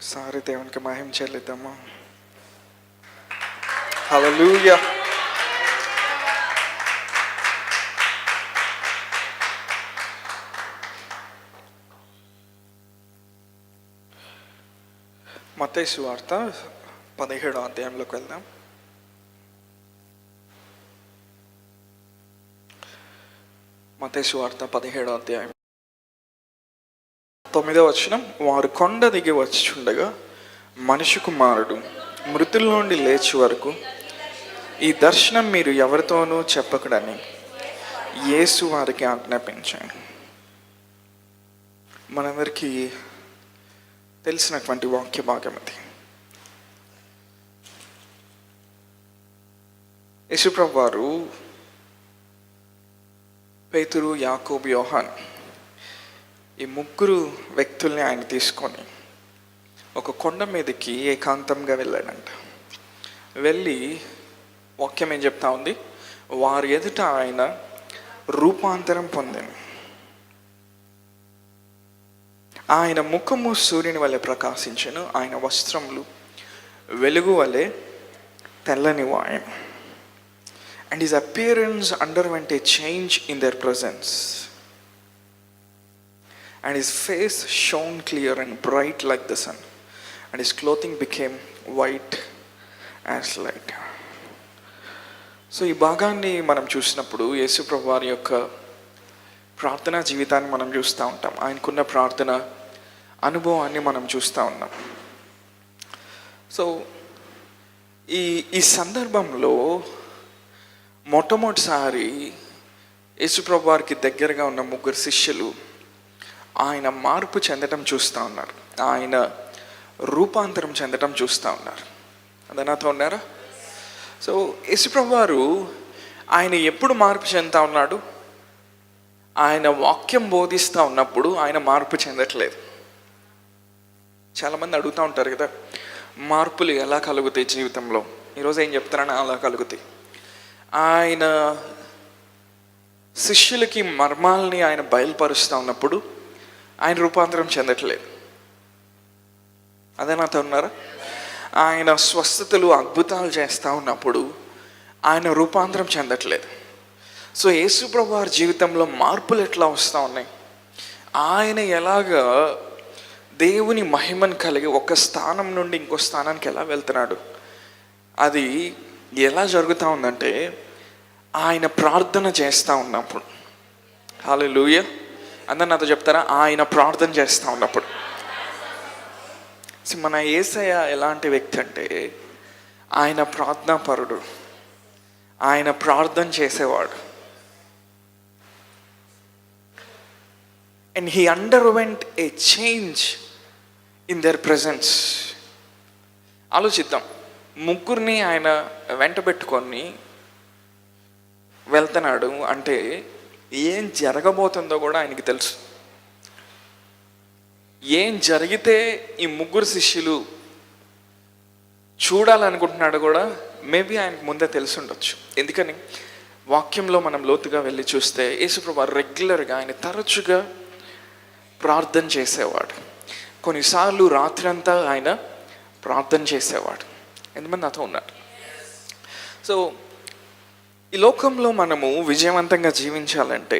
సారి దేవునికి మహిమ చెల్లిద్దామా. హల్లెలూయా. మత్తయి సువార్త 17వ అధ్యాయంలోకి వెళ్దాం. మత్తయి సువార్త 17వ అధ్యాయం 9వ వచనం. వారు కొండ దిగి వచ్చుచుండగా మనిషి కుమారుడు మృతుల నుండి లేచి వరకు ఈ దర్శనం మీరు ఎవరితోనూ చెప్పకూడని యేసు వారికి ఆజ్ఞాపించాడు. మనందరికీ తెలిసినటువంటి వాక్య భాగం ఇది. యేసుప్రభు వారు పేతురు, యాకోబు, యోహాన్ ఈ ముగ్గురు వ్యక్తుల్ని ఆయన తీసుకొని ఒక కొండ మీదకి ఏకాంతంగా వెళ్ళాడంట. వెళ్ళి వాక్యం ఏం చెప్తా ఉంది, వారి ఎదుట ఆయన రూపాంతరం పొందాను. ఆయన ముఖము సూర్యుని వలె ప్రకాశించెను, ఆయన వస్త్రములు వెలుగు వలె తెల్లని వాయను. And his appearance underwent a change in their presence. And his face shone clear and bright like the sun. And his clothing became white as light. So ఈ భాగాన్ని మనం చూసినప్పుడు యేసు ప్రభు వారి యొక్క ప్రార్థనా జీవితాన్ని మనం చూస్తూ ఉంటాం. ఆయనకున్న ప్రార్థన అనుభవాన్ని మనం చూస్తూ ఉన్నాం. సో ఈ సందర్భంలో మొట్టమొదటిసారి యేసుప్రభు వారికి దగ్గరగా ఉన్న ముగ్గురు శిష్యులు ఆయన మార్పు చెందటం చూస్తూ ఉన్నారు. ఆయన రూపాంతరం చెందటం చూస్తూ ఉన్నారు. అదనాతో ఉన్నారా? సో యేసుప్రభు వారు ఆయన ఎప్పుడు మార్పు చెందుతూ ఉన్నాడు? ఆయన వాక్యం బోధిస్తూ ఉన్నప్పుడు ఆయన మార్పు చెందట్లేదు. చాలామంది అడుగుతూ ఉంటారు కదా, మార్పులు ఎలా కలుగుతాయి జీవితంలో? ఈరోజు ఏం చెప్తారని అలా కలుగుతాయి. ఆయన శిష్యులకి మర్మాలని ఆయన బయలుపరుస్తూ ఉన్నప్పుడు ఆయన రూపాంతరం చెందట్లేదు. అదే నాతో ఉన్నారా? ఆయన స్వస్థతలు, అద్భుతాలు చేస్తూ ఉన్నప్పుడు ఆయన రూపాంతరం చెందట్లేదు. సో యేసుప్రభు వారి జీవితంలో మార్పులు ఎట్లా వస్తూ ఉన్నాయి? ఆయన ఎలాగా దేవుని మహిమను కలిగి ఒక స్థానం నుండి ఇంకో స్థానానికి ఎలా వెళ్తున్నాడు? అది ఎలా జరుగుతూ ఉందంటే ఆయన ప్రార్థన చేస్తూ ఉన్నప్పుడు. హల్లెలూయా. అందరు నాతో చెప్తారా? ఆయన ప్రార్థన చేస్తూ ఉన్నప్పుడు. మన యేసయ్య ఎలాంటి వ్యక్తి అంటే ఆయన ప్రార్థనాపరుడు, ఆయన ప్రార్థన చేసేవాడు. And he underwent A change in there presence. ఆలోచిద్దాం, ముగ్గురిని ఆయన వెంట పెట్టుకొని వెళ్తున్నాడు అంటే ఏం జరగబోతుందో కూడా ఆయనకి తెలుసు. ఏం జరిగితే ఈ ముగ్గురు శిష్యులు చూడాలనుకుంటున్నాడు కూడా మేబీ ఆయనకు ముందే తెలిసి ఉండొచ్చు. ఎందుకని వాక్యంలో మనం లోతుగా వెళ్ళి చూస్తే యేసుప్రభు రెగ్యులర్గా ఆయన తరచుగా ప్రార్థన చేసేవాడు. కొన్నిసార్లు రాత్రి అంతా ఆయన ప్రార్థన చేసేవాడు. ఎంతమంది నాతో ఉన్నారు? సో ఈ లోకంలో మనము విజయవంతంగా జీవించాలంటే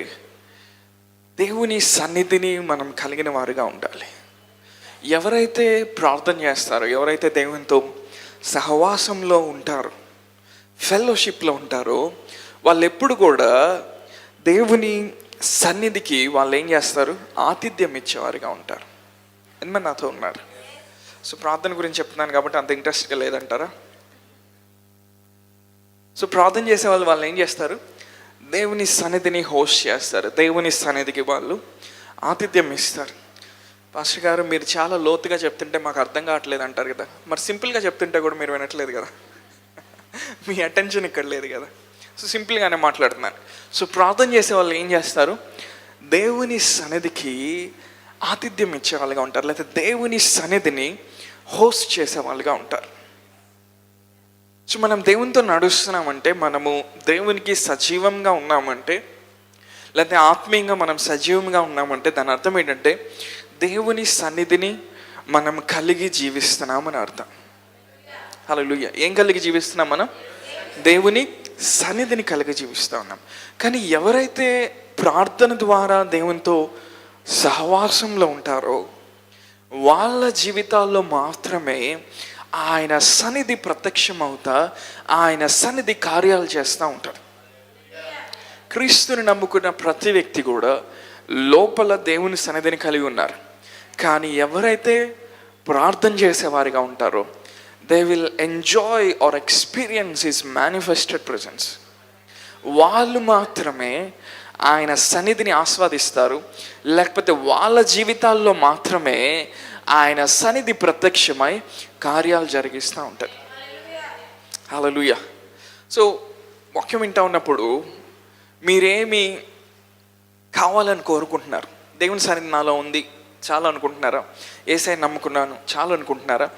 దేవుని సన్నిధిని మనం కలిగిన వారుగా ఉండాలి. ఎవరైతే ప్రార్థన చేస్తారో, ఎవరైతే దేవునితో సహవాసంలో ఉంటారో, ఫెలోషిప్లో ఉంటారో, వాళ్ళు ఎప్పుడు కూడా దేవుని సన్నిధికి వాళ్ళు ఏం చేస్తారు? ఆతిథ్యం ఇచ్చేవారుగా ఉంటారు. ఎంతమంది నాతో ఉన్నారు? సో ప్రార్థన గురించి చెప్తున్నాను కాబట్టి అంత ఇంట్రెస్ట్గా లేదంటారా? సో ప్రార్థన చేసే వాళ్ళు ఏం చేస్తారు? దేవుని సన్నిధిని హోస్ట్ చేస్తారు. దేవుని సన్నిధికి వాళ్ళు ఆతిథ్యం ఇస్తారు. పాస్టర్ గారు మీరు చాలా లోతుగా చెప్తుంటే మాకు అర్థం కావట్లేదు అంటారు కదా. మరి సింపుల్గా చెప్తుంటే కూడా మీరు వినట్లేదు కదా, మీ అటెన్షన్ ఇక్కడ లేదు కదా. సో సింపుల్గానే మాట్లాడుతున్నాను. సో ప్రార్థన చేసే వాళ్ళు ఏం చేస్తారు? దేవుని సన్నిధికి ఆతిథ్యం ఇచ్చే వాళ్ళుగా ఉంటారు, లేకపోతే దేవుని సన్నిధిని హోస్ట్ చేసే వాళ్ళుగా ఉంటారు. సో మనం దేవునితో నడుస్తున్నామంటే, మనము దేవునికి సజీవంగా ఉన్నామంటే, లేకపోతే ఆత్మీయంగా మనం సజీవంగా ఉన్నామంటే దాని అర్థం ఏంటంటే దేవుని సన్నిధిని మనం కలిగి జీవిస్తున్నామని అర్థం. హల్లెలూయా. ఏం కలిగి జీవిస్తున్నాం? మనం దేవుని సన్నిధిని కలిగి జీవిస్తూ ఉన్నాం. కానీ ఎవరైతే ప్రార్థన ద్వారా దేవునితో సహవాసంలో ఉంటారో వాళ్ళ జీవితాల్లో మాత్రమే ఆయన సన్నిధి ప్రత్యక్షమవుతా, ఆయన సన్నిధి కార్యాలు చేస్తూ ఉంటారు. క్రీస్తుని నమ్ముకున్న ప్రతి వ్యక్తి కూడా లోపల దేవుని సన్నిధిని కలిగి ఉన్నారు. కానీ ఎవరైతే ప్రార్థన చేసేవారిగా ఉంటారో they will enjoy or experience his manifested presence. వాళ్ళు మాత్రమే ఆయన సన్నిధిని ఆస్వాదిస్తారు, లేకపోతే వాళ్ళ జీవితాల్లో మాత్రమే ఆయన సన్నిధి ప్రత్యక్షమై కార్యాలు జరిగిస్తూ ఉంటారు. హల్లెలూయా. సో వాక్యం వింటూ ఉన్నప్పుడు మీరేమి కావాలని కోరుకుంటున్నారు? దేవుని సన్నిధి నాలో ఉంది చాలా అనుకుంటున్నారా? యేసయ్యని నమ్ముకున్నాను చాలా అనుకుంటున్నారా?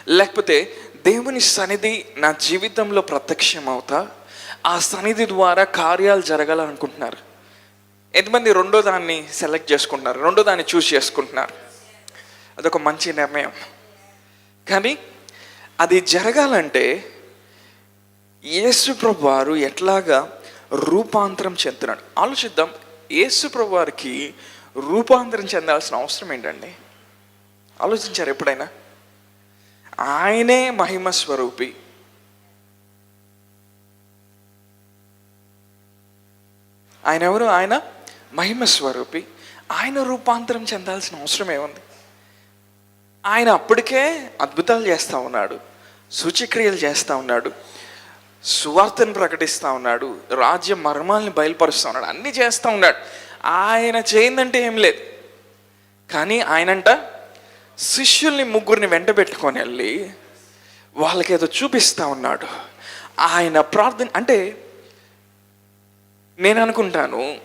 లేకపోతే దేవుని సన్నిధి నా జీవితంలో ప్రత్యక్షం అవుతా ఆ సన్నిధి ద్వారా కార్యాలు జరగాలనుకుంటున్నారు? ఎంతమంది రెండో దాన్ని సెలెక్ట్ చేసుకుంటున్నారు, రెండో దాన్ని చూస్ చేసుకుంటున్నారు? అదొక మంచి నిర్ణయం. కానీ అది జరగాలంటే యేసు ప్రభు వారు ఎట్లాగా రూపాంతరం చెందుతున్నాడు ఆలోచిద్దాం. యేసు ప్రభు వారికి రూపాంతరం చెందాల్సిన అవసరం ఏంటండి? ఆలోచించారు ఎప్పుడైనా? ఆయనే మహిమ స్వరూపి, ఆయన ఎవరు? ఆయన మహిమ స్వరూపి. ఆయన రూపాంతరం చెందాల్సిన అవసరం ఏముంది? ఆయన అప్పటికే అద్భుతాలు చేస్తూ ఉన్నాడు, సూచక్రియలు చేస్తూ ఉన్నాడు, సువార్తను ప్రకటిస్తూ ఉన్నాడు, రాజ్య మర్మాల్ని బయలుపరుస్తూ ఉన్నాడు, అన్నీ చేస్తూ ఉన్నాడు. ఆయన చేయిందంటే ఏం లేదు. కానీ ఆయనంట శిష్యుల్ని ముగ్గురిని వెంట పెట్టుకొని వెళ్ళి వాళ్ళకేదో చూపిస్తూ ఉన్నాడు. ఆయన ప్రార్థన అంటే నేను అనుకుంటాను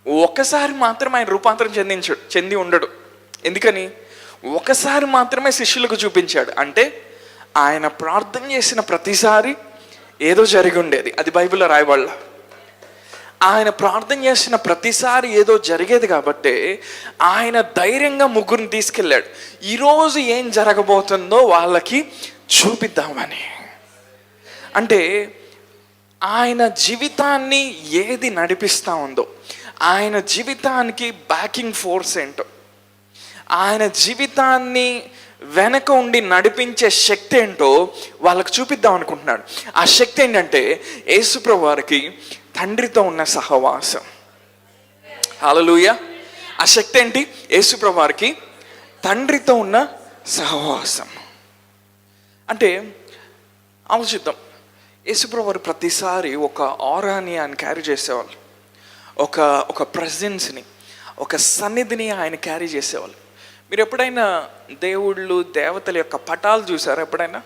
ఒకసారి మాత్రమే ఆయన రూపాంతరం చెంది ఉండడు. ఎందుకని? ఒకసారి మాత్రమే శిష్యులకు చూపించాడు. అంటే ఆయన ప్రార్థన చేసిన ప్రతిసారి ఏదో జరిగి ఉండేది. అది బైబిల్లో రాయబడాల. ఆయన ప్రార్థన చేసిన ప్రతిసారి ఏదో జరిగేది కాబట్టి ఆయన ధైర్యంగా ముగ్గురిని తీసుకెళ్ళాడు. ఈరోజు ఏం జరగబోతుందో వాళ్ళకి చూపిద్దామని. అంటే ఆయన జీవితాన్ని ఏది నడిపిస్తూ ఉందో, ఆయన జీవితానికి బ్యాకింగ్ ఫోర్స్ ఏంటో, ఆయన జీవితాన్ని వెనక ఉండి నడిపించే శక్తి ఏంటో వాళ్ళకు చూపిద్దాం అనుకుంటున్నాడు. ఆ శక్తి ఏంటంటే యేసుప్రభు వారికి తండ్రితో ఉన్న సహవాసం. హల్లెలూయా. ఆ శక్తి ఏంటి? యేసుప్రభు వారికి తండ్రితో ఉన్న సహవాసం. అంటే ఆలోచిద్దాం. యేసుప్రభు వారు ప్రతిసారి ఒక ఆరాని ఆయన క్యారీ చేసేవాళ్ళు, ఒక ప్రెజెన్స్ని, ఒక సన్నిధిని ఆయన క్యారీ చేసేవాళ్ళు. మీరు ఎప్పుడైనా దేవుళ్ళు దేవతల యొక్క పటాలు చూసారా? ఎప్పుడైనా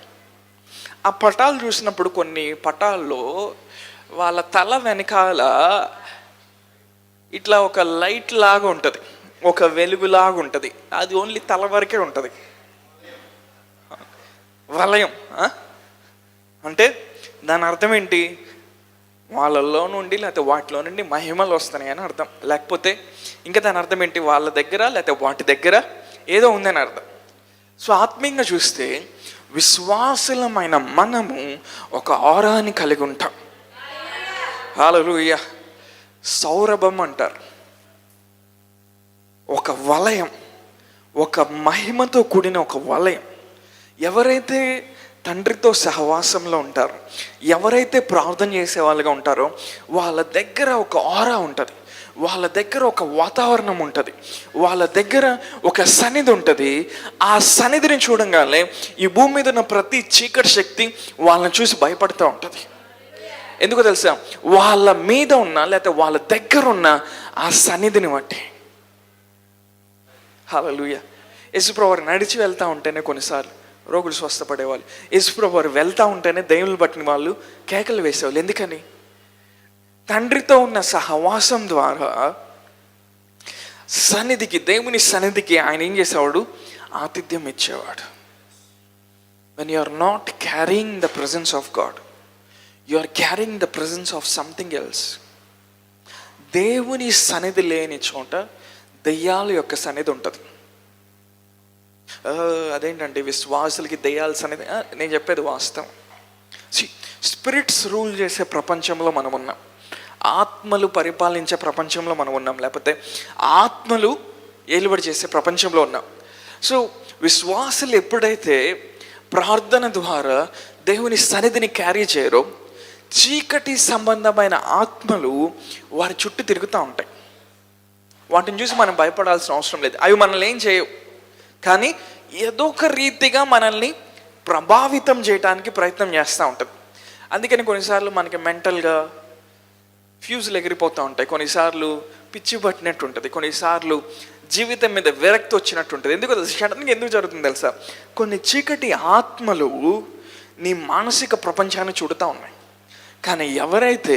ఆ పటాలు చూసినప్పుడు కొన్ని పటాల్లో వాళ్ళ తల వెనకాల ఇట్లా ఒక లైట్ లాగా ఉంటుంది, ఒక వెలుగులాగా ఉంటుంది. అది ఓన్లీ తల వరకే ఉంటుంది. వలయం అంటే దాని అర్థం ఏంటి? వాళ్ళలో నుండి లేకపోతే వాటిలో నుండి మహిమలు వస్తున్నాయి అని అర్థం. లేకపోతే ఇంకా దాని అర్థం ఏంటి? వాళ్ళ దగ్గర లేకపోతే వాటి దగ్గర ఏదో ఉందని అర్థం. సో ఆత్మీయంగా చూస్తే విశ్వాసులమైన మనము ఒక ఆరాని కలిగి ఉంటాం. హల్లెలూయా. సౌరభం అంటారు. ఒక వలయం, ఒక మహిమతో కూడిన ఒక వలయం. ఎవరైతే తండ్రితో సహవాసంలో ఉంటారో, ఎవరైతే ప్రార్థన చేసే వాళ్ళుగా ఉంటారో వాళ్ళ దగ్గర ఒక ఆరా ఉంటుంది, వాళ్ళ దగ్గర ఒక వాతావరణం ఉంటుంది, వాళ్ళ దగ్గర ఒక సన్నిధి ఉంటుంది. ఆ సన్నిధిని చూడంగానే ఈ భూమి మీద ఉన్న ప్రతి చీకటి శక్తి వాళ్ళని చూసి భయపడుతూ ఉంటుంది. ఎందుకో తెలుసా? వాళ్ళ మీద ఉన్న లేకపోతే వాళ్ళ దగ్గర ఉన్న ఆ సన్నిధిని బట్టి. హల్లెలూయా. యేసుప్రభు వారు నడిచి వెళ్తూ ఉంటేనే కొన్నిసార్లు రోగులు స్వస్థపడేవాళ్ళు. యేసుప్రభు వారు వెళ్తూ ఉంటేనే దయ్యాలు పట్టిన వాళ్ళు కేకలు వేసేవాళ్ళు. ఎందుకని? తండ్రితో ఉన్న సహవాసం ద్వారా సన్నిధికి, దేవుని సన్నిధికి ఆయన ఏం చేసేవాడు? ఆతిథ్యం ఇచ్చేవాడు. when you are not carrying the presence of God, you are carrying the presence of something else. దేవుని సన్నిధి లేని చోట దయ్యాల యొక్క సన్నిధి ఉంటుంది. అదేంటంటే విశ్వాసులకి దెయ్యాల్సి అనేది నేను చెప్పేది వాస్తవం. స్పిరిట్స్ రూల్ చేసే ప్రపంచంలో మనం ఉన్నాం, ఆత్మలు పరిపాలించే ప్రపంచంలో మనం ఉన్నాం, లేకపోతే ఆత్మలు ఏలుబడి చేసే ప్రపంచంలో ఉన్నాం. సో విశ్వాసులు ఎప్పుడైతే ప్రార్థన ద్వారా దేవుని సన్నిధిని క్యారీ చేయరో, చీకటి సంబంధమైన ఆత్మలు వారి చుట్టూ తిరుగుతూ ఉంటాయి. వాటిని చూసి మనం భయపడాల్సిన అవసరం లేదు. అవి మనల్ని ఏం చేయవు, కానీ ఏదో ఒక రీతిగా మనల్ని ప్రభావితం చేయడానికి ప్రయత్నం చేస్తూ ఉంటుంది. అందుకని కొన్నిసార్లు మనకి మెంటల్గా ఫ్యూజులు ఎగిరిపోతూ ఉంటాయి, కొన్నిసార్లు పిచ్చి పట్టినట్టు ఉంటుంది, కొన్నిసార్లు జీవితం మీద విరక్తి వచ్చినట్టు ఉంటుంది. ఎందుకు సడన్గా ఎందుకు జరుగుతుంది తెలుసా? కొన్ని చీకటి ఆత్మలు నీ మానసిక ప్రపంచాన్ని చూడుతూ ఉన్నాయి. కానీ ఎవరైతే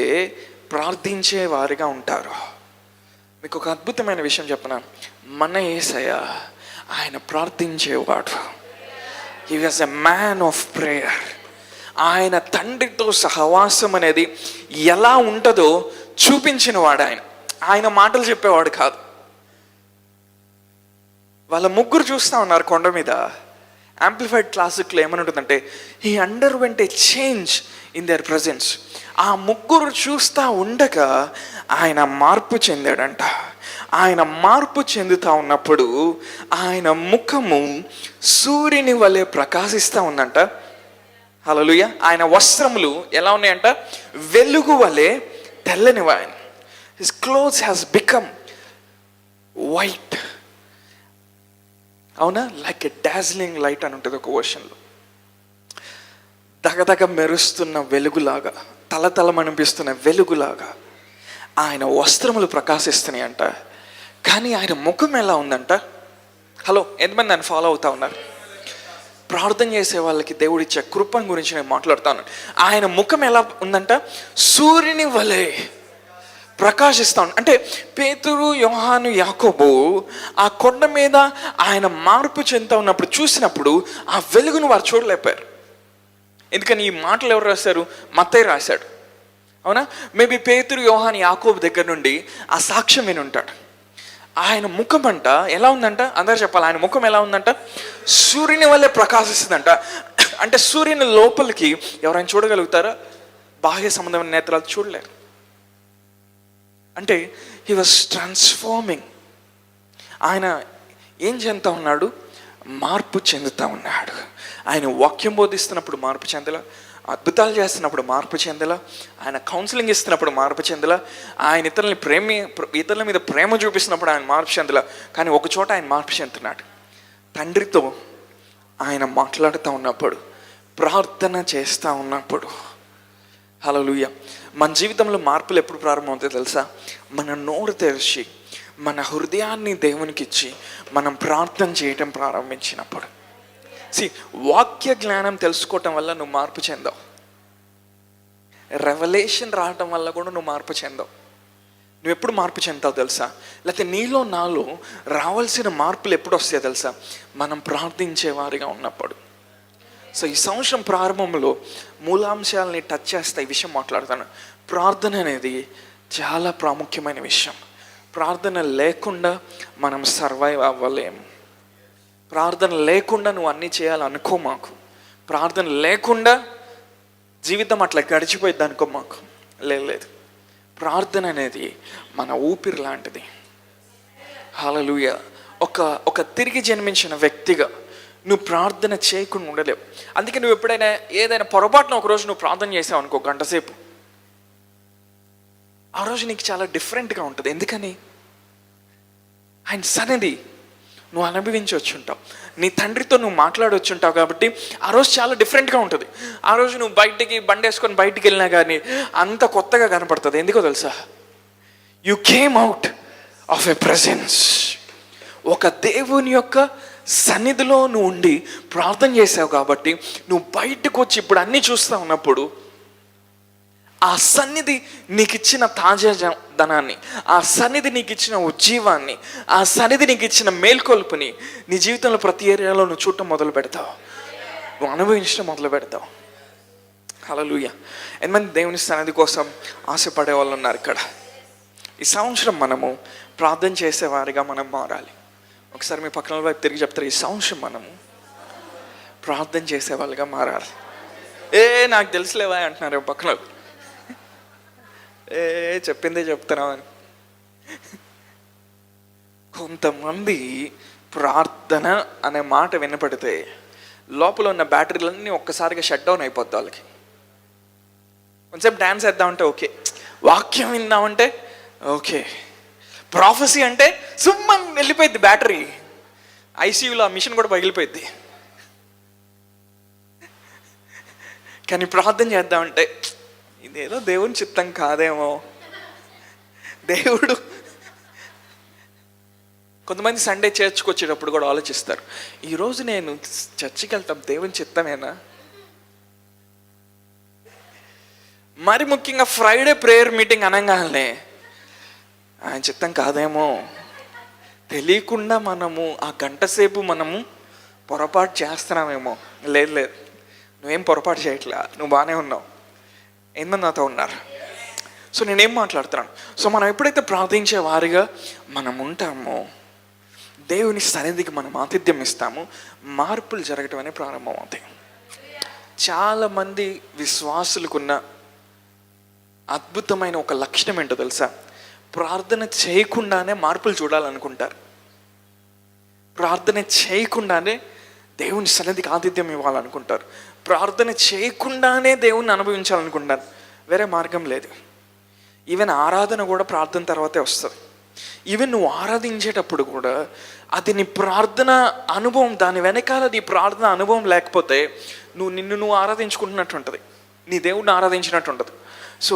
ప్రార్థించే వారిగా ఉంటారో, మీకు ఒక అద్భుతమైన విషయం చెప్పనా, మన యేసయ్య ఆయన ప్రార్థించేవాడు. He was a man of prayer. ఆయన తండ్రితో సహవాసం అనేది ఎలా ఉంటుందో చూపించిన వాడు ఆయన. ఆయన మాటలు చెప్పేవాడు కాదు. వాళ్ళ ముగ్గురు చూస్తూ ఉన్నారు కొండ మీద. యాంప్లిఫైడ్ క్లాసిక్లో ఏమని ఉంటుందంటే, he under vent A change in there presence. ఆ ముగ్గురు చూస్తూ ఉండగా ఆయన మార్పు చెందాడంట. ఆయన మార్పు చెందుతూ ఉన్నప్పుడు ఆయన ముఖము సూర్యుని వలె ప్రకాశిస్తూ ఉందంట. హల్లెలూయా. ఆయన వస్త్రములు ఎలా ఉన్నాయంట? వెలుగు వలె తెల్లనివి. ఆయన his clothes has become white. అవునా? లైక్ ఎ డాజ్లింగ్ లైట్ అని ఉంటుంది ఒక వర్షన్లో. దగదగ మెరుస్తున్న వెలుగులాగా, తలతలమనిపిస్తున్న వెలుగులాగా ఆయన వస్త్రములు ప్రకాశిస్తున్నాయి అంట. కానీ ఆయన ముఖం ఎలా ఉందంట? హలో, ఎంతమంది నన్ను ఫాలో అవుతా ఉన్నారు? ప్రార్థన చేసే వాళ్ళకి దేవుడిచ్చే కృపను గురించి నేను మాట్లాడుతాను. ఆయన ముఖం ఎలా ఉందంట? సూర్యుని వలె ప్రకాశిస్తాను. అంటే పేతురు, యోహాను, యాకోబు ఆ కొండ మీద ఆయన మార్పు చెందుతూ ఉన్నప్పుడు చూసినప్పుడు ఆ వెలుగును వారు చూడలేపారు. ఎందుకని ఈ మాటలు ఎవరు రాశారు? మత్తయి రాశాడు. అవునా? మేబీ పేతురు, యోహాను, యాకోబు దగ్గర నుండి ఆ సాక్ష్యం విని ఉంటాడు. ఆయన ముఖం అంట ఎలా ఉందంట? అందరూ చెప్పాలి. ఆయన ముఖం ఎలా ఉందంట? సూర్యుని వల్లే ప్రకాశిస్తుందంట. అంటే సూర్యుని లోపలికి ఎవరైనా చూడగలుగుతారా? బాహ్య సంబంధమైన నేత్రాలు చూడలేరు. అంటే హీ వాజ్ ట్రాన్స్ఫార్మింగ్. ఆయన ఏం చెందుతూ ఉన్నాడు? మార్పు చెందుతూ ఉన్నాడు. ఆయన వాక్యం బోధిస్తున్నప్పుడు మార్పు చెందలా, అద్భుతాలు చేస్తున్నప్పుడు మార్పు చెందలా, ఆయన కౌన్సిలింగ్ ఇస్తున్నప్పుడు మార్పు చెందలా, ఆయన ఇతరుల మీద ప్రేమ చూపిస్తున్నప్పుడు ఆయన మార్పు చెందలా. కానీ ఒక చోట ఆయన మార్పు చెందుతున్నాడు. తండ్రితో ఆయన మాట్లాడుతూ ఉన్నప్పుడు, ప్రార్థన చేస్తూ ఉన్నప్పుడు. హల్లెలూయా. మన జీవితంలో మార్పులు ఎప్పుడు ప్రారంభమవుతాయో తెలుసా? మన నోరు తెరిచి మన హృదయాన్ని దేవునికి ఇచ్చి మనం ప్రార్థన చేయటం ప్రారంభించినప్పుడు. వాక్య జ్ఞానం తెలుసుకోవటం వల్ల నువ్వు మార్పు చెందావు. రెవల్యూషన్ రావటం వల్ల కూడా నువ్వు మార్పు చెందావు. నువ్వు ఎప్పుడు మార్పు చెందుతావు తెలుసా? లేకపోతే నీలో నాలో రావాల్సిన మార్పులు ఎప్పుడు వస్తాయో తెలుసా? మనం ప్రార్థించే వారిగా ఉన్నప్పుడు. సో ఈ సంవత్సరం ప్రారంభంలో మూలాంశాలని టచ్ చేస్తా ఈ విషయం మాట్లాడతాను. ప్రార్థన అనేది చాలా ప్రాముఖ్యమైన విషయం. ప్రార్థన లేకుండా మనం సర్వైవ్ అవ్వలేము. ప్రార్థన లేకుండా నువ్వు అన్నీ చేయాలనుకో మాకు. ప్రార్థన లేకుండా జీవితం అట్లా గడిచిపోయిద్ది అనుకో మాకు. లేదు. ప్రార్థన అనేది మన ఊపిరి లాంటిది. హల్లెలూయా. ఒక తిరిగి జన్మించిన వ్యక్తిగా నువ్వు ప్రార్థన చేయకుండా ఉండలేవు. అందుకే నువ్వు ఎప్పుడైనా ఏదైనా పొరపాటున ఒకరోజు నువ్వు ప్రార్థన చేసావు అనుకో, గంట సేపు, ఆ రోజు నీకు చాలా డిఫరెంట్గా ఉంటుంది. ఎందుకని? ఆయన సన్నిధి నువ్వు అనుభవించి వచ్చి ఉంటావు, నీ తండ్రితో నువ్వు మాట్లాడొచ్చి ఉంటావు. కాబట్టి ఆ రోజు చాలా డిఫరెంట్గా ఉంటుంది. ఆ రోజు నువ్వు బండి వేసుకొని బయటికి వెళ్ళినా కానీ అంత కొత్తగా కనపడుతుంది. ఎందుకో తెలుసా? You came out of a presence. ఒక దేవుని యొక్క సన్నిధిలో నువ్వు ఉండి ప్రార్థన చేసావు కాబట్టి నువ్వు బయటకు వచ్చి ఇప్పుడు అన్నీ చూస్తూ ఉన్నప్పుడు ఆ సన్నిధి నీకు ఇచ్చిన తాజాదనాన్ని, ఆ సన్నిధి నీకు ఇచ్చిన ఉజ్జీవాన్ని, ఆ సన్నిధి నీకు ఇచ్చిన మేల్కొల్పుని నీ జీవితంలో ప్రతి ఏరియాలో నువ్వు చూడటం మొదలు పెడతావు, నువ్వు అనుభవించడం మొదలు పెడతావు. హల్లెలూయా. ఎంతమంది దేవుని సన్నిధి కోసం ఆశపడే వాళ్ళు ఉన్నారు ఇక్కడ? ఈ సంవత్సరం మనము ప్రార్థన చేసేవారిగా మనం మారాలి. ఒకసారి మీ పక్కన వైపు తిరిగి చెప్తారు, ఈ సంవత్సరం మనము ప్రార్థన చేసే వాళ్ళుగా మారాలి. నాకు తెలుసులేవా అంటున్నారు పక్కన. చెప్పిందే చెప్తున్నావు అని. కొంతమంది ప్రార్థన అనే మాట వినపడితే లోపల ఉన్న బ్యాటరీలన్నీ ఒక్కసారిగా షట్ డౌన్ అయిపోద్ది వాళ్ళకి. కొంచెంసేపు డ్యాన్స్ వేద్దామంటే ఓకే, వాక్యం విందామంటే ఓకే, ప్రాఫెసీ అంటే సుమ్మని వెళ్ళిపోయింది బ్యాటరీ. ఐసీయూలో ఆ మిషన్ కూడా పగిలిపోయింది. కానీ ప్రార్థన చేద్దామంటే ఇదేదో దేవుని చిత్తం కాదేమో. దేవుడు కొంతమంది సండే చర్చ్కి వచ్చేటప్పుడు కూడా ఆలోచిస్తారు, ఈరోజు నేను చర్చికి వెళ్తాం దేవుని చిత్తమేనా? మరి ముఖ్యంగా ఫ్రైడే ప్రేయర్ మీటింగ్ అనగానే ఆయన చిత్తం కాదేమో. తెలియకుండా మనము ఆ గంట సేపు మనము పొరపాటు చేస్తున్నామేమో. లేదు లేదు, నువ్వేం పొరపాటు చేయట్లా, నువ్వు బాగానే ఉన్నావు. ఎంతమంది నాతో ఉన్నారు? సో నేనేం మాట్లాడుతున్నాను, సో మనం ఎప్పుడైతే ప్రార్థించే వారిగా మనం ఉంటామో, దేవుని సన్నిధికి మనం ఆతిథ్యం ఇస్తాము, మార్పులు జరగటం అనేది ప్రారంభం అవుతాయి. చాలామంది విశ్వాసులకున్న అద్భుతమైన ఒక లక్షణం ఏంటో తెలుసా? ప్రార్థన చేయకుండానే మార్పులు చూడాలనుకుంటారు. ప్రార్థన చేయకుండానే దేవుని సన్నిధికి ఆతిథ్యం ఇవ్వాలనుకుంటారు. ప్రార్థన చేయకుండానే దేవుణ్ణి అనుభవించాలనుకుంటారు. వేరే మార్గం లేదు. ఈవెన్ ఆరాధన కూడా ప్రార్థన తర్వాతే వస్తుంది. ఈవెన్ నువ్వు ఆరాధించేటప్పుడు కూడా అది నీ ప్రార్థన అనుభవం, దాని వెనకాల నీ ప్రార్థన అనుభవం లేకపోతే నువ్వు ఆరాధించుకుంటున్నట్టు ఉంటుంది, నీ దేవుడిని ఆరాధించినట్టు ఉంటుంది. సో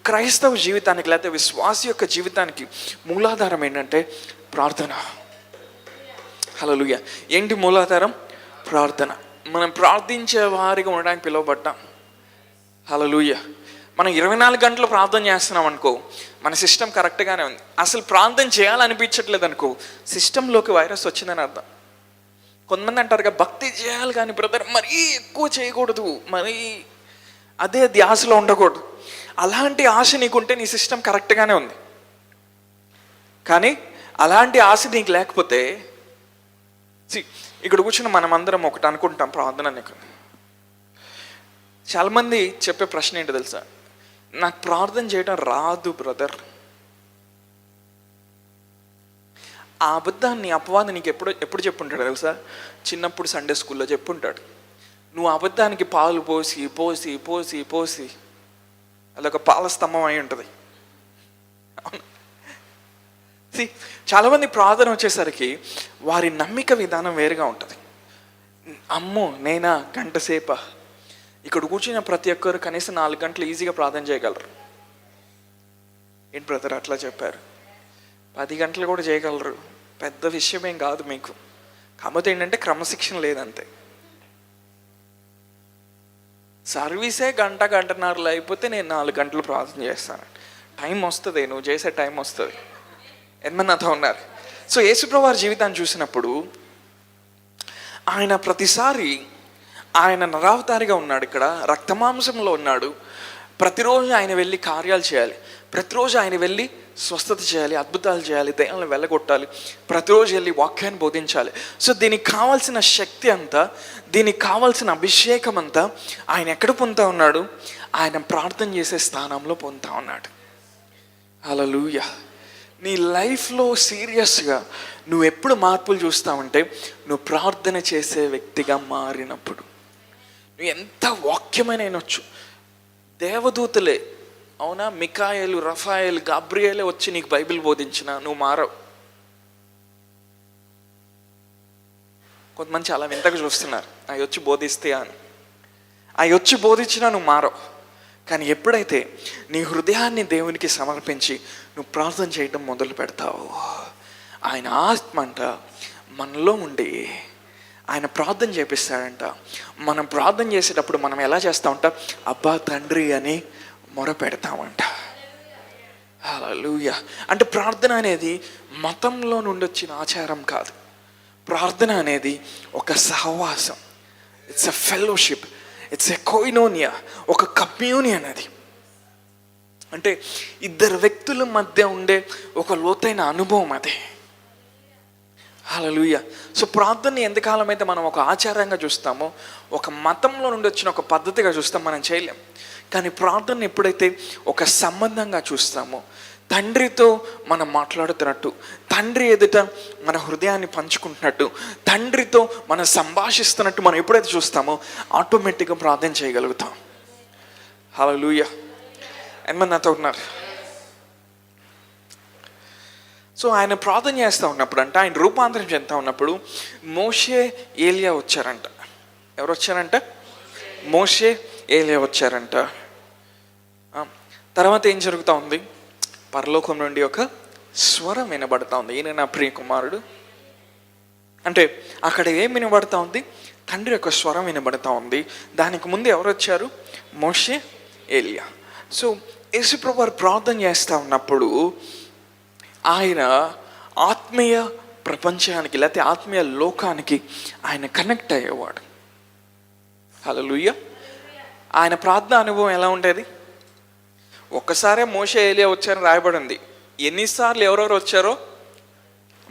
క్రైస్తవ జీవితానికి లేకపోతే విశ్వాస యొక్క జీవితానికి మూలాధారం ఏంటంటే ప్రార్థన. హల్లెలూయా. ఏంటి మూలాధారం? ప్రార్థన. మనం ప్రార్థించే వారిగా ఉండడానికి పిలువబడ్డాం. హల్లెలూయా. మనం 24 గంటలు ప్రార్థన చేస్తున్నాం అనుకో, మన సిస్టమ్ కరెక్ట్గానే ఉంది. అసలు ప్రార్థన చేయాలనిపించట్లేదు అనుకో, సిస్టంలోకి వైరస్ వచ్చిందని అర్థం. కొంతమంది అంటారుగా, భక్తి చేయాలి కానీ బ్రదర్ మరీ ఎక్కువ చేయకూడదు, మరీ అదే ధ్యాసలో ఉండకూడదు. అలాంటి ఆశ నీకుంటే నీ సిస్టమ్ కరెక్ట్గానే ఉంది. కానీ అలాంటి ఆశ నీకు లేకపోతే, ఇక్కడ కూర్చుని మనం అందరం ఒకటి అనుకుంటాం ప్రార్థన నీకు. చాలామంది చెప్పే ప్రశ్న ఏంటో తెలుసా? నాకు ప్రార్థన చేయడం రాదు బ్రదర్. ఆ అబద్ధాన్ని, అపవాది నీకు ఎప్పుడు చెప్పుంటాడు తెలుసా? చిన్నప్పుడు సండే స్కూల్లో చెప్పుంటాడు. నువ్వు అబద్ధానికి పాలు పోసి పోసి పోసి పోసి అదొక పాల స్తంభం అయి ఉంటుంది. చాలామంది ప్రార్థన వచ్చేసరికి వారి నమ్మిక విధానం వేరుగా ఉంటుంది. అమ్మో నేనా గంట సేపా? ఇక్కడ కూర్చున్న ప్రతి ఒక్కరు కనీసం 4 గంటలు ఈజీగా ప్రార్థన చేయగలరు. ఏంటి బ్రదర్ అట్లా చెప్పారు? 10 గంటలు కూడా చేయగలరు, పెద్ద విషయమేం కాదు మీకు. కాకపోతే ఏంటంటే క్రమశిక్షణ లేదంతే. సర్వీసే గంటన్నరలో అయిపోతే నేను 4 గంటలు ప్రార్థన చేస్తాను. టైం వస్తుంది, నువ్వు చేసే టైం వస్తుంది. ఎంతమంది నాతో ఉన్నారు? సో యేసుప్రభువు వారి జీవితాన్ని చూసినప్పుడు ఆయన ప్రతిసారి ఆయన నరావతారిగా ఉన్నాడు, ఇక్కడ రక్తమాంసంలో ఉన్నాడు. ప్రతిరోజు ఆయన వెళ్ళి కార్యాలు చేయాలి, ప్రతిరోజు ఆయన వెళ్ళి స్వస్థత చేయాలి, అద్భుతాలు చేయాలి, దయ్యాలను వెళ్ళగొట్టాలి, ప్రతిరోజు వెళ్ళి వాక్యాన్ని బోధించాలి. సో దీనికి కావాల్సిన శక్తి అంతా, దీనికి కావాల్సిన అభిషేకం అంతా ఆయన ఎక్కడ పొందుతా ఉన్నాడు? ఆయన ప్రార్థన చేసే స్థానంలో పొందుతా ఉన్నాడు. హల్లెలూయా. నీ లైఫ్లో సీరియస్గా నువ్వు ఎప్పుడు మార్పులు చూస్తావంటే నువ్వు ప్రార్థన చేసే వ్యక్తిగా మారినప్పుడు. నువ్వు ఎంత వాక్యమైన అయినొచ్చు, దేవదూతలే, అవునా, మికాయేలు, రఫాయేలు, గాబ్రియేలే వచ్చి నీకు బైబిల్ బోధించినా నువ్వు మారవు. కొంతమంది చాలా వింతగా చూస్తున్నారు, అవి వచ్చి బోధిస్తే అని. అవి వచ్చి బోధించినా నువ్వు మారవు. కానీ ఎప్పుడైతే నీ హృదయాన్ని దేవునికి సమర్పించి నువ్వు ప్రార్థన చేయడం మొదలు పెడతావు, ఆయన ఆత్మ అంట మనలో ఉండి ఆయన ప్రార్థన చేపిస్తాడంట. మనం ప్రార్థన చేసేటప్పుడు మనం ఎలా చేస్తామంట? అబ్బా తండ్రి అని మొర పెడతామంట. హల్లెలూయా. అంటే ప్రార్థన అనేది మతంలో నుండి వచ్చిన ఆచారం కాదు. ప్రార్థన అనేది ఒక సహవాసం, it's a fellowship, it's a koinonia, ఒక కమ్యూనియన్. అది అంటే ఇద్దరు వ్యక్తుల మధ్య ఉండే ఒక లోతైన అనుభవం అది. హల్లెలూయా. సో ప్రార్థనని ఎంతకాలం అయితే మనం ఒక ఆచారంగా చూస్తామో, ఒక మతంలో నుండి వచ్చిన ఒక పద్ధతిగా చూస్తాం, మనం చేయలేం. కానీ ప్రార్థన ఎప్పుడైతే ఒక సంబంధంగా చూస్తామో, తండ్రితో మనం మాట్లాడుతున్నట్టు, తండ్రి ఎదుట మన హృదయాన్ని పంచుకుంటున్నట్టు, తండ్రితో మనం సంభాషిస్తున్నట్టు మనం ఎప్పుడైతే చూస్తామో ఆటోమేటిక్గా ప్రార్థన చేయగలుగుతాం. హల్లెలూయా. ఎంతమంది నాతో ఉన్నారు? సో ఆయన ప్రార్థన చేస్తూ ఉన్నప్పుడు అంట, ఆయన రూపాంతరం చెందుతూ ఉన్నప్పుడు మోషే ఏలియా వచ్చారంట. ఎవరు వచ్చారంట? మోషే ఏలియా వచ్చారంట. తర్వాత ఏం జరుగుతూ ఉంది? పరలోకం నుండి ఒక స్వరం వినబడతా ఉంది, ఈయన నా ప్రియ కుమారుడు. అంటే అక్కడ ఏం వినబడతా ఉంది? తండ్రి యొక్క స్వరం వినబడతా ఉంది. దానికి ముందు ఎవరు వచ్చారు? మోషే, ఏలియా. సో యేసుప్రభు వారు ప్రార్థన చేస్తూ ఉన్నప్పుడు ఆయన ఆత్మీయ ప్రపంచానికి, లేకపోతే ఆత్మీయ లోకానికి ఆయన కనెక్ట్ అయ్యేవాడు. హల్లెలూయా. ఆయన ప్రార్థన అనుభవం ఎలా ఉండేది? ఒక్కసారే మోషే ఏలియా వచ్చారని రాయబడింది. ఎన్నిసార్లు ఎవరెవరు వచ్చారో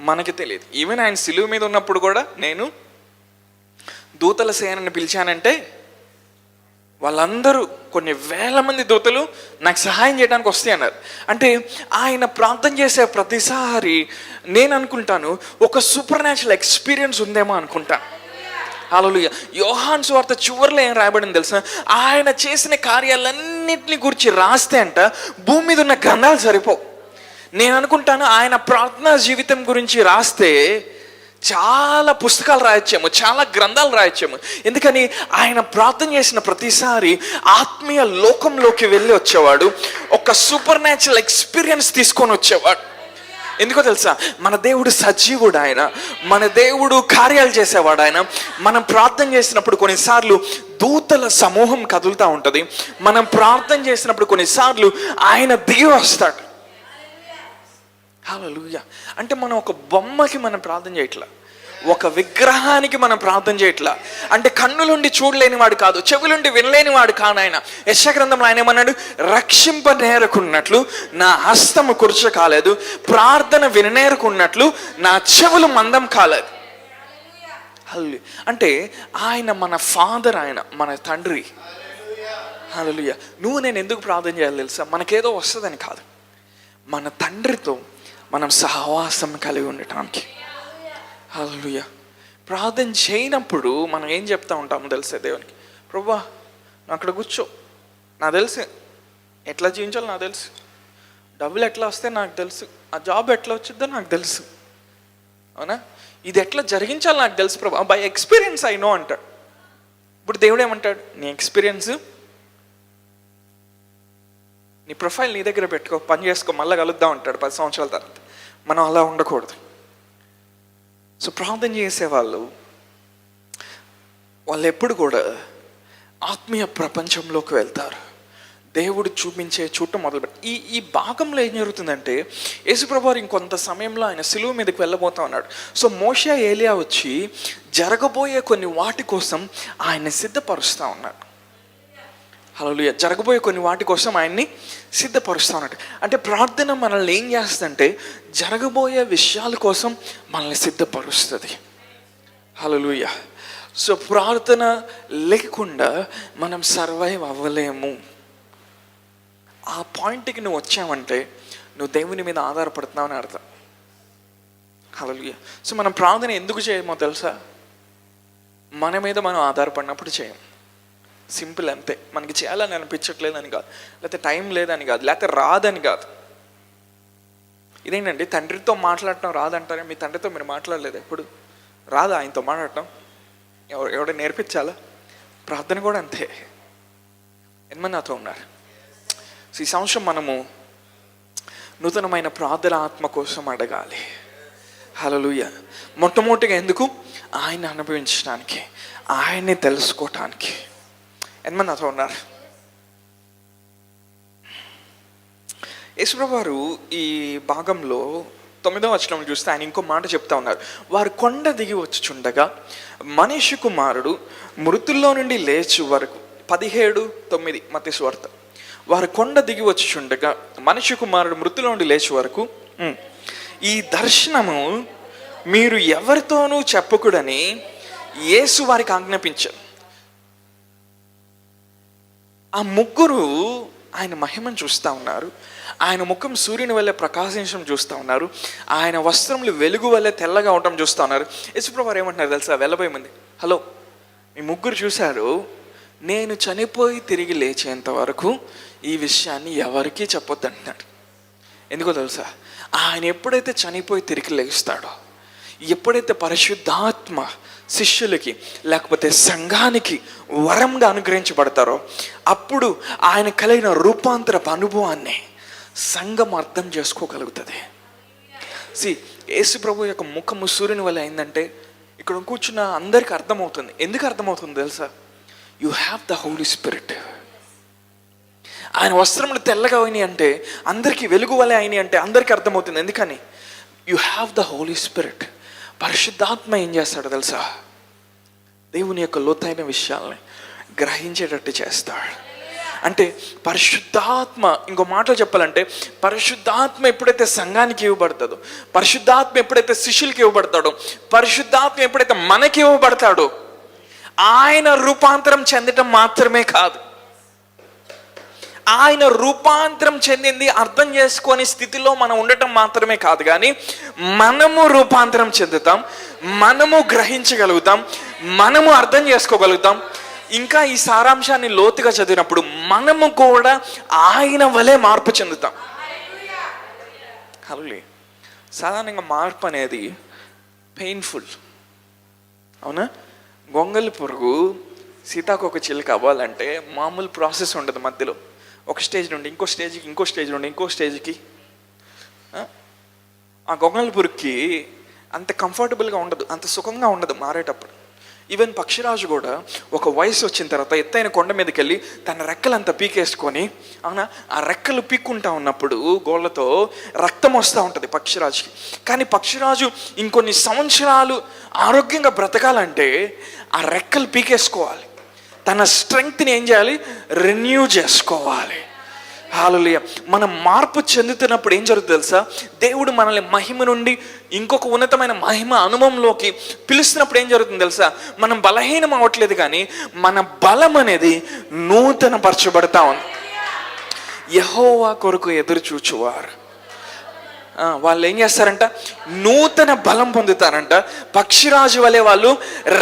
మనకి తెలియదు. ఈవెన్ ఆయన సిలువ మీద ఉన్నప్పుడు కూడా నేను దూతల సేనని పిలిచానంటే వాళ్ళందరూ, కొన్ని వేల మంది దూతలు నాకు సహాయం చేయడానికి వస్తాయి అన్నారు. అంటే ఆయన ప్రార్థన చేసే ప్రతిసారి నేను అనుకుంటాను ఒక సూపర్ న్యాచురల్ ఎక్స్పీరియన్స్ ఉందేమో అనుకుంటాను. హల్లెలూయా. యోహాను సువార్త చివరిలో ఏం రాయబడింది తెలుసా? ఆయన చేసిన కార్యాలన్నింటినీ గురించి రాస్తే అంట భూమి మీద ఉన్న గ్రంథాలు సరిపోవు. నేను అనుకుంటాను ఆయన ప్రార్థనా జీవితం గురించి రాస్తే చాలా పుస్తకాలు రాయొచ్చాము, చాలా గ్రంథాలు రాయొచ్చాము. ఎందుకని ఆయన ప్రార్థన చేసిన ప్రతిసారి ఆత్మీయ లోకంలోకి వెళ్ళి వచ్చేవాడు, ఒక సూపర్ న్యాచురల్ ఎక్స్పీరియన్స్ తీసుకొని వచ్చేవాడు. ఎందుకో తెలుసా? మన దేవుడు సజీవుడు, ఆయన మన దేవుడు కార్యాలు చేసేవాడు. ఆయన మనం ప్రార్థన చేసినప్పుడు కొన్నిసార్లు దూతల సమూహం కదులుతూ ఉంటుంది. మనం ప్రార్థన చేసినప్పుడు కొన్నిసార్లు ఆయన దిగి వస్తాడు. హల్లెలూయా. అంటే మనం ఒక బొమ్మకి మనం ప్రార్థన చేయట్లా, ఒక విగ్రహానికి మనం ప్రార్థన చేయట్లా. అంటే కన్నులుండి చూడలేని వాడు కాదు, చెవులుండి వినలేని వాడు కాదు ఆయన. యెషయా గ్రంథంలో ఆయన ఏమన్నాడు? రక్షింపనేరకున్నట్లు నా హస్తము కుర్చ కాలేదు, ప్రార్థన విననేరకున్నట్లు నా చెవులు మందం కాలేదు. హల్లెలూయా. అంటే ఆయన మన ఫాదర్, ఆయన మన తండ్రి. హల్లెలూయా. నువ్వు నేను ఎందుకు ప్రార్థన చేయాలి తెలుసా? మనకేదో వస్తుందని కాదు, మన తండ్రితో మనం సహవాసం కలిగి ఉండటానికి. హల్లెలూయా. ప్రార్థన చేయనప్పుడు మనం ఏం చెప్తా ఉంటాము తెలుసా దేవునికి? ప్రభువా నువ్వు అక్కడ కూర్చో, నాకు తెలుసు ఎట్లా జీవించాలో నాకు తెలుసు, డబ్బులు ఎట్లా వస్తే నాకు తెలుసు, ఆ జాబ్ ఎట్లా వచ్చిద్దో నాకు తెలుసు, అవునా, ఇది ఎట్లా జరిగించాలో నాకు తెలుసు ప్రభా, బై ఎక్స్పీరియన్స్ ఐ నో అంటాడు. ఇప్పుడు దేవుడు ఏమంటాడు? నీ ఎక్స్పీరియన్స్, నీ ప్రొఫైల్ నీ దగ్గర పెట్టుకో, పని చేసుకో, మళ్ళీ కలుద్దాం అంటాడు 10 సంవత్సరాల తర్వాత. మనం అలా ఉండకూడదు. సో ప్రార్థన చేసేవాళ్ళు ఎప్పుడు కూడా ఆత్మీయ ప్రపంచంలోకి వెళ్తారు. దేవుడు చూపించే చూడటం మొదలుపెట్టి ఈ భాగంలో ఏం జరుగుతుందంటే యేసుప్రభు వారు ఇంకొంత సమయంలో ఆయన సిలువ మీదకి వెళ్ళబోతా ఉన్నాడు. సో మోషే ఏలియా వచ్చి జరగబోయే కొన్ని వాటి కోసం ఆయన్ని సిద్ధపరుస్తూ ఉన్నాడు. హల్లెలూయా. జరగబోయే కొన్ని వాటి కోసం ఆయన్ని సిద్ధపరుస్తూ ఉన్నాడు. అంటే ప్రార్థన మనల్ని ఏం చేస్తుందంటే జరగబోయే విషయాల కోసం మనల్ని సిద్ధపరుస్తుంది. హల్లెలూయా. సో ప్రార్థన లేకుండా మనం సర్వైవ్ అవ్వలేము. ఆ పాయింట్కి నువ్వు వచ్చావంటే నువ్వు దేవుని మీద ఆధారపడుతున్నావు అని అర్థం. హల్లెలూయా. సో మనం ప్రార్థన ఎందుకు చేయమో తెలుసా? మన మీద మనం ఆధారపడినప్పుడు చేయం. సింపుల్, అంతే. మనకి చేయాలని అనిపించట్లేదని కాదు, లేకపోతే టైం లేదని కాదు, లేకపోతే రాదని కాదు. ఇదేంటండి తండ్రితో మాట్లాడటం రాదంటారే? మీ తండ్రితో మీరు మాట్లాడలేదు ఎప్పుడు? రాదా ఆయనతో మాట్లాడటం? ఎవడో నేర్పించాలా? ప్రార్థన కూడా అంతే. ఎంతమంది నాతో ఉన్నారు? ఈ సంవత్సరం మనము నూతనమైన ప్రార్థన ఆత్మ కోసం అడగాలి. హల్లెలూయా. మొట్టమొదటిగా ఎందుకు? ఆయన అనుభవించడానికి, ఆయన్ని తెలుసుకోవటానికి. ఎంతమంది నాతో ఉన్నారు? యేసుప్రభు వారు ఈ భాగంలో 9వ వచనం చూస్తే ఆయన ఇంకో మాట చెప్తా ఉన్నారు. వారు కొండ దిగి వచ్చుచుండగా మనిషి కుమారుడు మృతుల్లో నుండి లేచు వరకు. 17:9 మత్తయి సువార్త. వారు కొండ దిగి వచ్చుచుండగా మనిషి కుమారుడు మృతుల్లో నుండి లేచు వరకు ఈ దర్శనము మీరు ఎవరితోనూ చెప్పకూడని యేసు వారికి ఆజ్ఞాపించారు. ఆ ముగ్గురు ఆయన మహిమను చూస్తూ ఉన్నారు. ఆయన ముఖం సూర్యుని వల్లే ప్రకాశించడం చూస్తూ ఉన్నారు. ఆయన వస్త్రములు వెలుగు వల్లే తెల్లగా ఉండటం చూస్తూ ఉన్నారు. యేసుప్రభువు వారు ఏమంటున్నారు తెలుసా? వెళ్ళబోయే ముందు, హలో, మీ ముగ్గురు చూశారు, నేను చనిపోయి తిరిగి లేచేంత వరకు ఈ విషయాన్ని ఎవరికీ చెప్పొద్దు అంటున్నాడు. ఎందుకో తెలుసా? ఆయన ఎప్పుడైతే చనిపోయి తిరిగి లేస్తాడో, ఎప్పుడైతే పరిశుద్ధాత్మ శిష్యులకి లేకపోతే సంఘానికి వరంగా అనుగ్రహించబడతారో, అప్పుడు ఆయన కలిగిన రూపాంతరపు అనుభవాన్ని సంఘం అర్థం చేసుకోగలుగుతుంది. యేసు ప్రభు యొక్క ముఖము సూర్యుని వల్ల అయిందంటే ఇక్కడ కూర్చున్న అందరికీ అర్థమవుతుంది. ఎందుకు అర్థమవుతుంది తెలుసా? You have the Holy Spirit. ఆయన వస్త్రములు తెల్లగా అయినాయి అంటే, అందరికీ వెలుగు వలె అయినాయి అంటే అందరికీ అర్థమవుతుంది. ఎందుకని? You have the Holy Spirit. పరిశుద్ధాత్మ ఏం చేస్తాడో తెలుసా? దేవుని యొక్క లోతైన విషయాల్ని గ్రహించేటట్టు చేస్తాడు. అంటే పరిశుద్ధాత్మ, ఇంకో మాటలో చెప్పాలంటే, పరిశుద్ధాత్మ ఎప్పుడైతే సంఘానికి ఇవ్వబడతాడో, పరిశుద్ధాత్మ ఎప్పుడైతే శిష్యులకి ఇవ్వబడతాడో, పరిశుద్ధాత్మ ఎప్పుడైతే మనకి ఇవ్వబడతాడో, ఆయన రూపాంతరం చెందటం మాత్రమే కాదు, ఆయన రూపాంతరం చెందింది అర్థం చేసుకొని స్థితిలో మనం ఉండటం మాత్రమే కాదు, కానీ మనము రూపాంతరం చెందుతాం, మనము గ్రహించగలుగుతాం, మనము అర్థం చేసుకోగలుగుతాం. ఇంకా ఈ సారాంశాన్ని లోతుగా చదివినప్పుడు మనము కూడా ఆయన వలె మార్పు చెందుతాం. హల్లెలూయా. సాధారణంగా మార్పు అనేది పెయిన్ఫుల్, అవునా? గొంగలి పురుగు సీతాకోక చిలుక అవ్వాలంటే మామూలు ప్రాసెస్ ఉండదు. మధ్యలో ఒక స్టేజ్ నుండి ఇంకో స్టేజ్కి, ఇంకో స్టేజ్ నుండి ఇంకో స్టేజ్కి. ఆ గొంగలి పురుగుకి అంత కంఫర్టబుల్గా ఉండదు, అంత సుఖంగా ఉండదు మారేటప్పుడు. ఈవెన్ పక్షిరాజు కూడా ఒక వయసు వచ్చిన తర్వాత ఎత్తైన కొండ మీదకి వెళ్ళి తన రెక్కలంతా పీకేసుకొని, అవునా, ఆ రెక్కలు పీక్కుంటా ఉన్నప్పుడు గోళ్ళతో రక్తం వస్తూ ఉంటుంది పక్షిరాజుకి. కానీ పక్షిరాజు ఇంకొన్ని సంవత్సరాలు ఆరోగ్యంగా బ్రతకాలంటే ఆ రెక్కలు పీకేసుకోవాలి, తన స్ట్రెంగ్త్ని ఏం చేయాలి? రెన్యూ చేసుకోవాలి. హల్లెలూయా. మనం మార్పు చెందుతున్నప్పుడు ఏం జరుగుతుంది తెలుసా? దేవుడు మనల్ని మహిమ నుండి ఇంకొక ఉన్నతమైన మహిమ అనుభవంలోకి పిలుస్తున్నప్పుడు ఏం జరుగుతుంది తెలుసా? మనం బలహీనం అవ్వట్లేదు, కానీ మన బలం అనేది నూతన పరచబడతా ఉంది. యెహోవా కొరకు ఎదురు చూచువారు వాళ్ళు ఏం చేస్తారంట? నూతన బలం పొందుతారంట. పక్షిరాజు వలె వాళ్ళు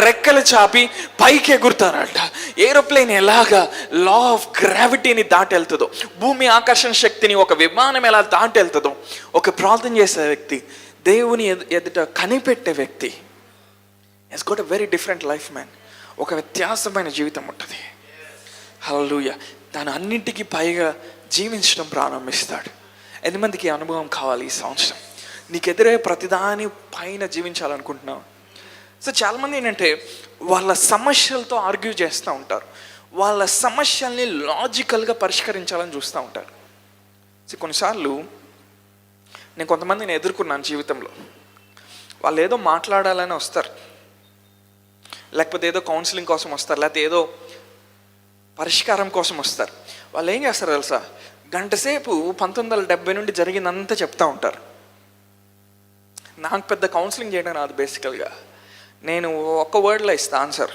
రెక్కలు చాపి పైకి ఎగురుతారంట. ఏరోప్లేన్ ఎలాగా లా ఆఫ్ గ్రావిటీని దాటి వెళ్తుందో, భూమి ఆకర్షణ శక్తిని ఒక విమానం ఎలా దాటి వెళ్తుందో, ఒక ప్రార్థన చేసే వ్యక్తి, దేవుని ఎదుట కనిపెట్టే వ్యక్తి has got a very different life man. ఒక వ్యత్యాసమైన జీవితం ఉంటుంది. హల్లెలూయా. తను అన్నింటికీ పైగా జీవించడం ప్రారంభిస్తాడు. ఎంతమందికి అనుభవం కావాలి ఈ సంవత్సరం? నీకు ఎదురయ్యే ప్రతిదాని పైన జీవించాలనుకుంటున్నావు. సో చాలామంది ఏంటంటే వాళ్ళ సమస్యలతో ఆర్గ్యూ చేస్తూ ఉంటారు, వాళ్ళ సమస్యల్ని లాజికల్గా పరిష్కరించాలని చూస్తూ ఉంటారు. సో కొన్నిసార్లు నేను కొంతమందిని ఎదుర్కొన్నాను జీవితంలో. వాళ్ళు ఏదో మాట్లాడాలని వస్తారు, లేకపోతే ఏదో కౌన్సిలింగ్ కోసం వస్తారు, లేకపోతే ఏదో పరిష్కారం కోసం వస్తారు. వాళ్ళు ఏం చేస్తారు తెలుసా? గంట సేపు 1970 నుండి జరిగిందంతా చెప్తా ఉంటారు. నాకు పెద్ద కౌన్సిలింగ్ చేయడం రాదు బేసికల్గా. నేను ఒక్క వర్డ్లో ఇస్తా ఆన్సర్.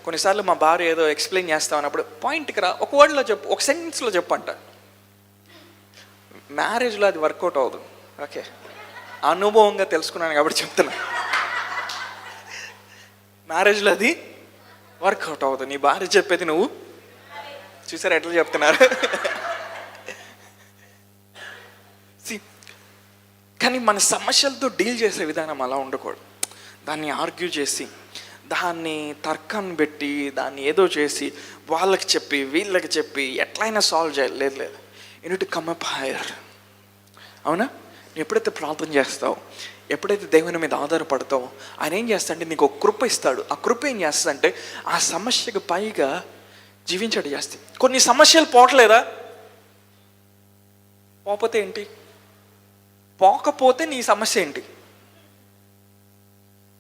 కొన్నిసార్లు మా భార్య ఏదో ఎక్స్ప్లెయిన్ చేస్తా ఉన్నప్పుడు పాయింట్కి రా, ఒక వర్డ్లో చెప్పు, ఒక సెంటెన్స్లో చెప్పంట. మ్యారేజ్లో అది వర్కౌట్ అవ్వదు. ఓకే, అనుభవంగా తెలుసుకున్నాను కాబట్టి చెప్తున్నా. మ్యారేజ్లో అది వర్కౌట్ అవ్వదు. నీ భార్య చెప్పేది నువ్వు చూసారా ఎట్లా చెప్తున్నారు? కానీ మన సమస్యలతో డీల్ చేసే విధానం అలా ఉండకూడదు. దాన్ని ఆర్గ్యూ చేసి, దాన్ని తర్కాన్ని పెట్టి, దాన్ని ఏదో చేసి వాళ్ళకి చెప్పి వీళ్ళకి చెప్పి ఎట్లయినా సాల్వ్ చేయాలి. లేదు లేదు, you need to come up hire. అవునా? ఎప్పుడైతే ప్రార్థన చేస్తావు, ఎప్పుడైతే దేవుని మీద ఆధారపడతావో, ఆయన ఏం చేస్తాడంటే నీకు ఒక కృప ఇస్తాడు. ఆ కృప ఏం చేస్తుందంటే ఆ సమస్యకు పైగా జీవించడం చేస్తాయి. కొన్ని సమస్యలు పోవట్లేదా? పోకపోతే ఏంటి? పోకపోతే నీ సమస్య ఏంటి?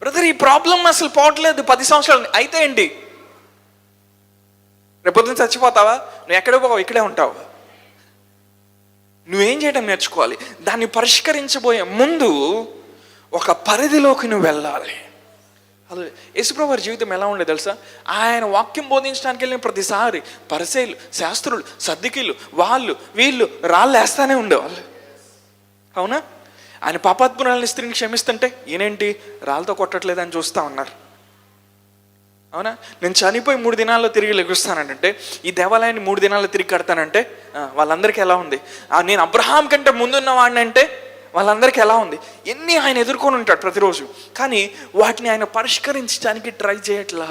బ్రదర్, ఈ ప్రాబ్లం అసలు పోవట్లేదు 10 సంవత్సరాలు అయితే ఏంటి? రేపొద్దున చచ్చిపోతావా? నువ్వు ఎక్కడే పోవు, ఇక్కడే ఉంటావు. నువ్వేం చేయడం నేర్చుకోవాలి, దాన్ని పరిష్కరించబోయే ముందు ఒక పరిధిలోకి నువ్వు వెళ్ళాలి. అదే యేసుప్రభువు వారి జీవితం ఎలా ఉండేది తెలుసా? ఆయన వాక్యం బోధించడానికి వెళ్ళిన ప్రతిసారి పరిసయ్యులు, శాస్త్రులు, సద్దుకీలు, వాళ్ళు వీళ్ళు రాళ్ళు వేస్తానే ఉండేవాళ్ళు. అవునా? ఆయన పాపాత్మురాలని స్త్రీని క్షమిస్తుంటే ఈయనేంటి రాళ్ళతో కొట్టట్లేదని చూస్తూ ఉన్నారు. అవునా? నేను చనిపోయి 3 దినాల్లో తిరిగి లెగుస్తానంటే, ఈ దేవాలయాన్ని 3 దినాల్లో తిరిగి కడతానంటే వాళ్ళందరికీ ఎలా ఉంది? నేను అబ్రహాం కంటే ముందున్న వాడిని అంటే వాళ్ళందరికీ ఎలా ఉంది? ఎన్ని ఆయన ఎదుర్కొని ఉంటాడు ప్రతిరోజు, కానీ వాటిని ఆయన పరిష్కరించడానికి ట్రై చేయట్లా.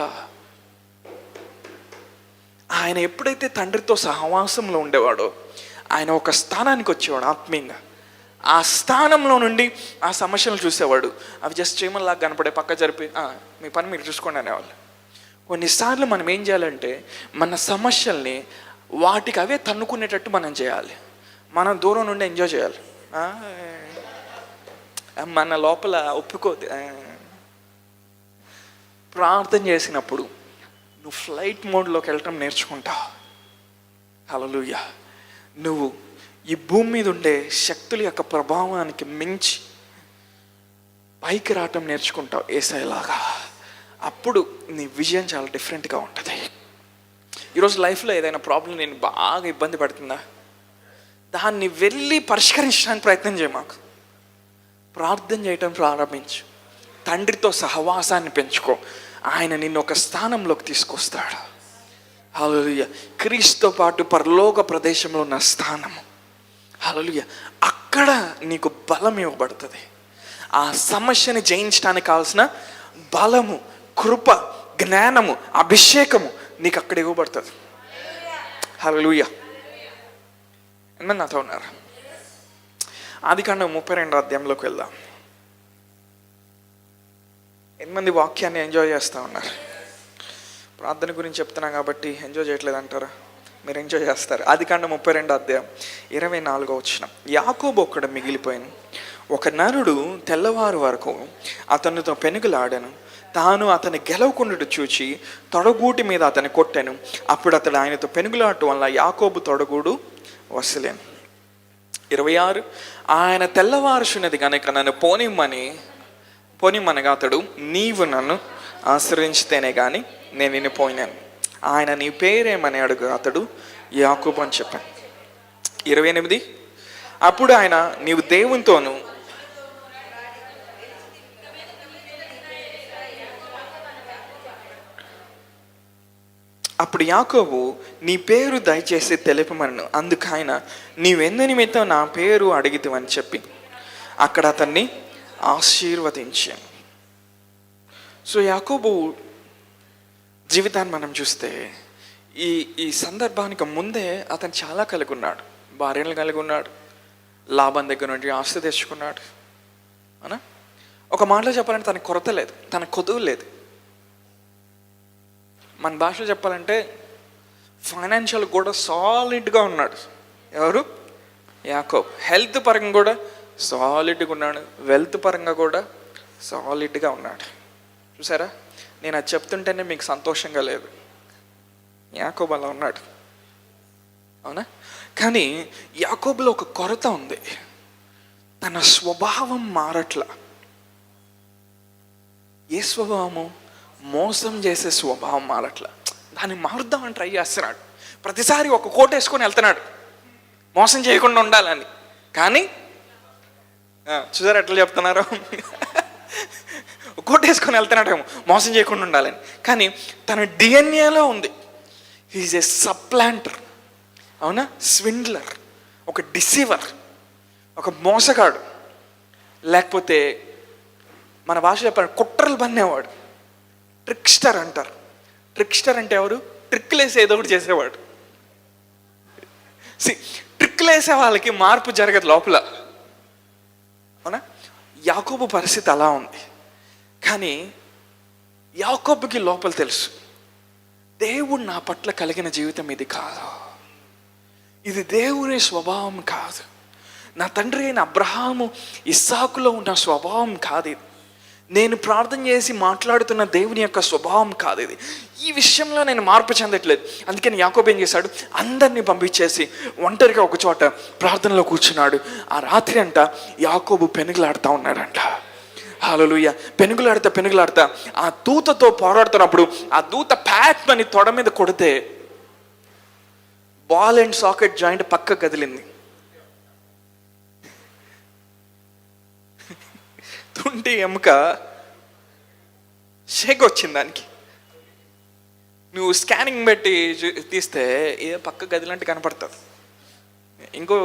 ఆయన ఎప్పుడైతే తండ్రితో సహవాసంలో ఉండేవాడో ఆయన ఒక స్థానానికి వచ్చేవాడు ఆత్మీయంగా. ఆ స్థానంలో నుండి ఆ సమస్యలు చూసేవాడు. అవి జస్ట్ చీమల్లాగా కనపడే పక్క జరిపి మీ పని మీరు చూసుకోండి అనేవాళ్ళు. కొన్నిసార్లు మనం ఏం చేయాలంటే మన సమస్యల్ని వాటికి అవే తన్నుకునేటట్టు మనం చేయాలి. మనం దూరం నుండి ఎంజాయ్ చేయాలి. మన లోపల ఒప్పుకోదు. ప్రార్థన చేసినప్పుడు నువ్వు ఫ్లైట్ మోడ్లోకి వెళ్ళటం నేర్చుకుంటావు. హల్లెలూయా. నువ్వు ఈ భూమి మీద ఉండే శక్తుల యొక్క ప్రభావానికి మించి పైకి రావటం నేర్చుకుంటావు యేసయ్యలాగా. అప్పుడు నీ విజయం చాలా డిఫరెంట్గా ఉంటుంది. ఈరోజు లైఫ్లో ఏదైనా ప్రాబ్లం నేను బాగా ఇబ్బంది పడుతుందా, దాన్ని వెళ్ళి పరిష్కరించడానికి ప్రయత్నం చేయ. మాకు ప్రార్థన చేయటం ప్రారంభించు. తండ్రితో సహవాసాన్ని పెంచుకో. ఆయన నిన్ను ఒక స్థానంలోకి తీసుకొస్తాడు. హల్లెలూయా. క్రీస్తుతో పాటు పరలోక ప్రదేశంలో ఉన్న స్థానము. హల్లెలూయా. అక్కడ నీకు బలం ఇవ్వబడుతుంది. ఆ సమస్యని జయించడానికి కావాల్సిన బలము, కృప, జ్ఞానము, అభిషేకము నీకు అక్కడ ఇవ్వబడుతుంది. హల్లెలూయా. ఎంతమంది నాతో ఉన్నారు? ఆదికాండం 32వ అధ్యాయంలోకి వెళ్దాం. ఎంతమంది వాక్యాన్ని ఎంజాయ్ చేస్తూ ఉన్నారు? ప్రార్థన గురించి చెప్తున్నా కాబట్టి ఎంజాయ్ చేయట్లేదు అంటారా? మీరు ఎంజాయ్ చేస్తారు. ఆదికాండం 32వ అధ్యాయం 24వ వచనం. యాకోబు ఒక్కడు మిగిలిపోయాను. ఒక నరుడు తెల్లవారు వరకు అతనితో పెనుగులాడాను. తాను అతని గెలవకుండా చూచి తొడగూటి మీద అతని కొట్టాను. అప్పుడు అతడు ఆయనతో పెనుగులాడటం వల్ల యాకోబు తొడగూడు వసలేను. 26. ఆయన తెల్లవారుచున్నది కనుక నన్ను పోనిమ్మనగా అతడు, నీవు నన్ను ఆశ్రయించితేనే కానీ నేను నిన్ను పోయినాను. ఆయన నీ పేరేమని అడుగు. అతడు యాకోబు అని చెప్పాను. 28. అప్పుడు ఆయన, నీవు దేవునితోను అప్పుడు యాకోబు, నీ పేరు దయచేసి తెలుపమను. అందుకు ఆయన, నీవెందు నిమిత్తం నా పేరు అడిగితివని చెప్పి అక్కడ అతన్ని ఆశీర్వదించాను. సో యాకోబు జీవితాన్ని మనం చూస్తే ఈ సందర్భానికి ముందే అతను చాలా కలిగి ఉన్నాడు. భార్యను కలిగి ఉన్నాడు, లాభం దగ్గర నుండి ఆస్తి తెచ్చుకున్నాడు. అవునా? ఒక మాటలో చెప్పాలంటే తనకు కొరత లేదు, తన కొదువు లేదు. మన భాషలో చెప్పాలంటే ఫైనాన్షియల్ కూడా సాలిడ్గా ఉన్నాడు. ఎవరు? యాకోబు. హెల్త్ పరంగా కూడా సాలిడ్గా ఉన్నాడు, వెల్త్ పరంగా కూడా సాలిడ్గా ఉన్నాడు. చూసారా? నేను అది చెప్తుంటేనే మీకు సంతోషంగా లేదు. యాకోబు అలా ఉన్నాడు. అవునా? కానీ యాకోబులో ఒక కొరత ఉంది. తన స్వభావం మారట్లా. ఏ స్వభావము? మోసం చేసే స్వభావం మారట్లా. దాన్ని మారుద్దామని ట్రై చేస్తున్నాడు. ప్రతిసారి ఒక కోట వేసుకొని వెళ్తున్నాడు మోసం చేయకుండా ఉండాలని. కానీ చూసారు ఎట్లా చెప్తున్నారు? కోట వేసుకొని వెళ్తున్నాడేమో మోసం చేయకుండా ఉండాలని, కానీ తన డిఎన్ఏలో ఉంది. హీఈస్ ఏ సప్లాంటర్. అవునా? స్విండ్లర్, ఒక డిసీవర్, ఒక మోసగాడు. లేకపోతే మన భాష చెప్పాలి, కుట్రలు పన్నేవాడు. ట్రిక్స్టర్ అంటారు. ట్రిక్స్టర్ అంటే ఎవరు? ట్రిక్లు వేసి ఏదో ఒకటి చేసేవాడు. ట్రిక్లు వేసే వాళ్ళకి మార్పు జరగదు లోపల. అవునా? యాకోబు పరిస్థితి అలా ఉంది. కానీ యాకోబుకి లోపల తెలుసు, దేవుడు నా పట్ల కలిగిన జీవితం ఇది కాదు, ఇది దేవుని స్వభావం కాదు, నా తండ్రి అయిన అబ్రహాము ఇస్సాకులో ఉన్న స్వభావం కాదు ఇది. నేను ప్రార్థన చేసి మాట్లాడుతున్న దేవుని యొక్క స్వభావం కాదు ఇది. ఈ విషయంలో నేను మార్పు చెందట్లేదు. అందుకని యాకోబు ఏం చేశాడు, అందరినీ పంపించేసి ఒంటరిగా ఒక చోట ప్రార్థనలో కూర్చున్నాడు. ఆ రాత్రి అంట యాకోబు పెనుగులాడుతూ ఉన్నాడంట. హల్లెలూయా. పెనుగులాడుతా ఆ దూతతో పోరాడుతున్నప్పుడు ఆ దూత ప్యాట్ అని తొడ మీద కొడితే బాల్ అండ్ సాకెట్ జాయింట్ పక్క కదిలింది. తుంటి ఎముక షేక్ వచ్చింది దానికి. నువ్వు స్కానింగ్ పెట్టి తీస్తే ఏ పక్క గదిలంటే కనపడుతుంది. ఇంకో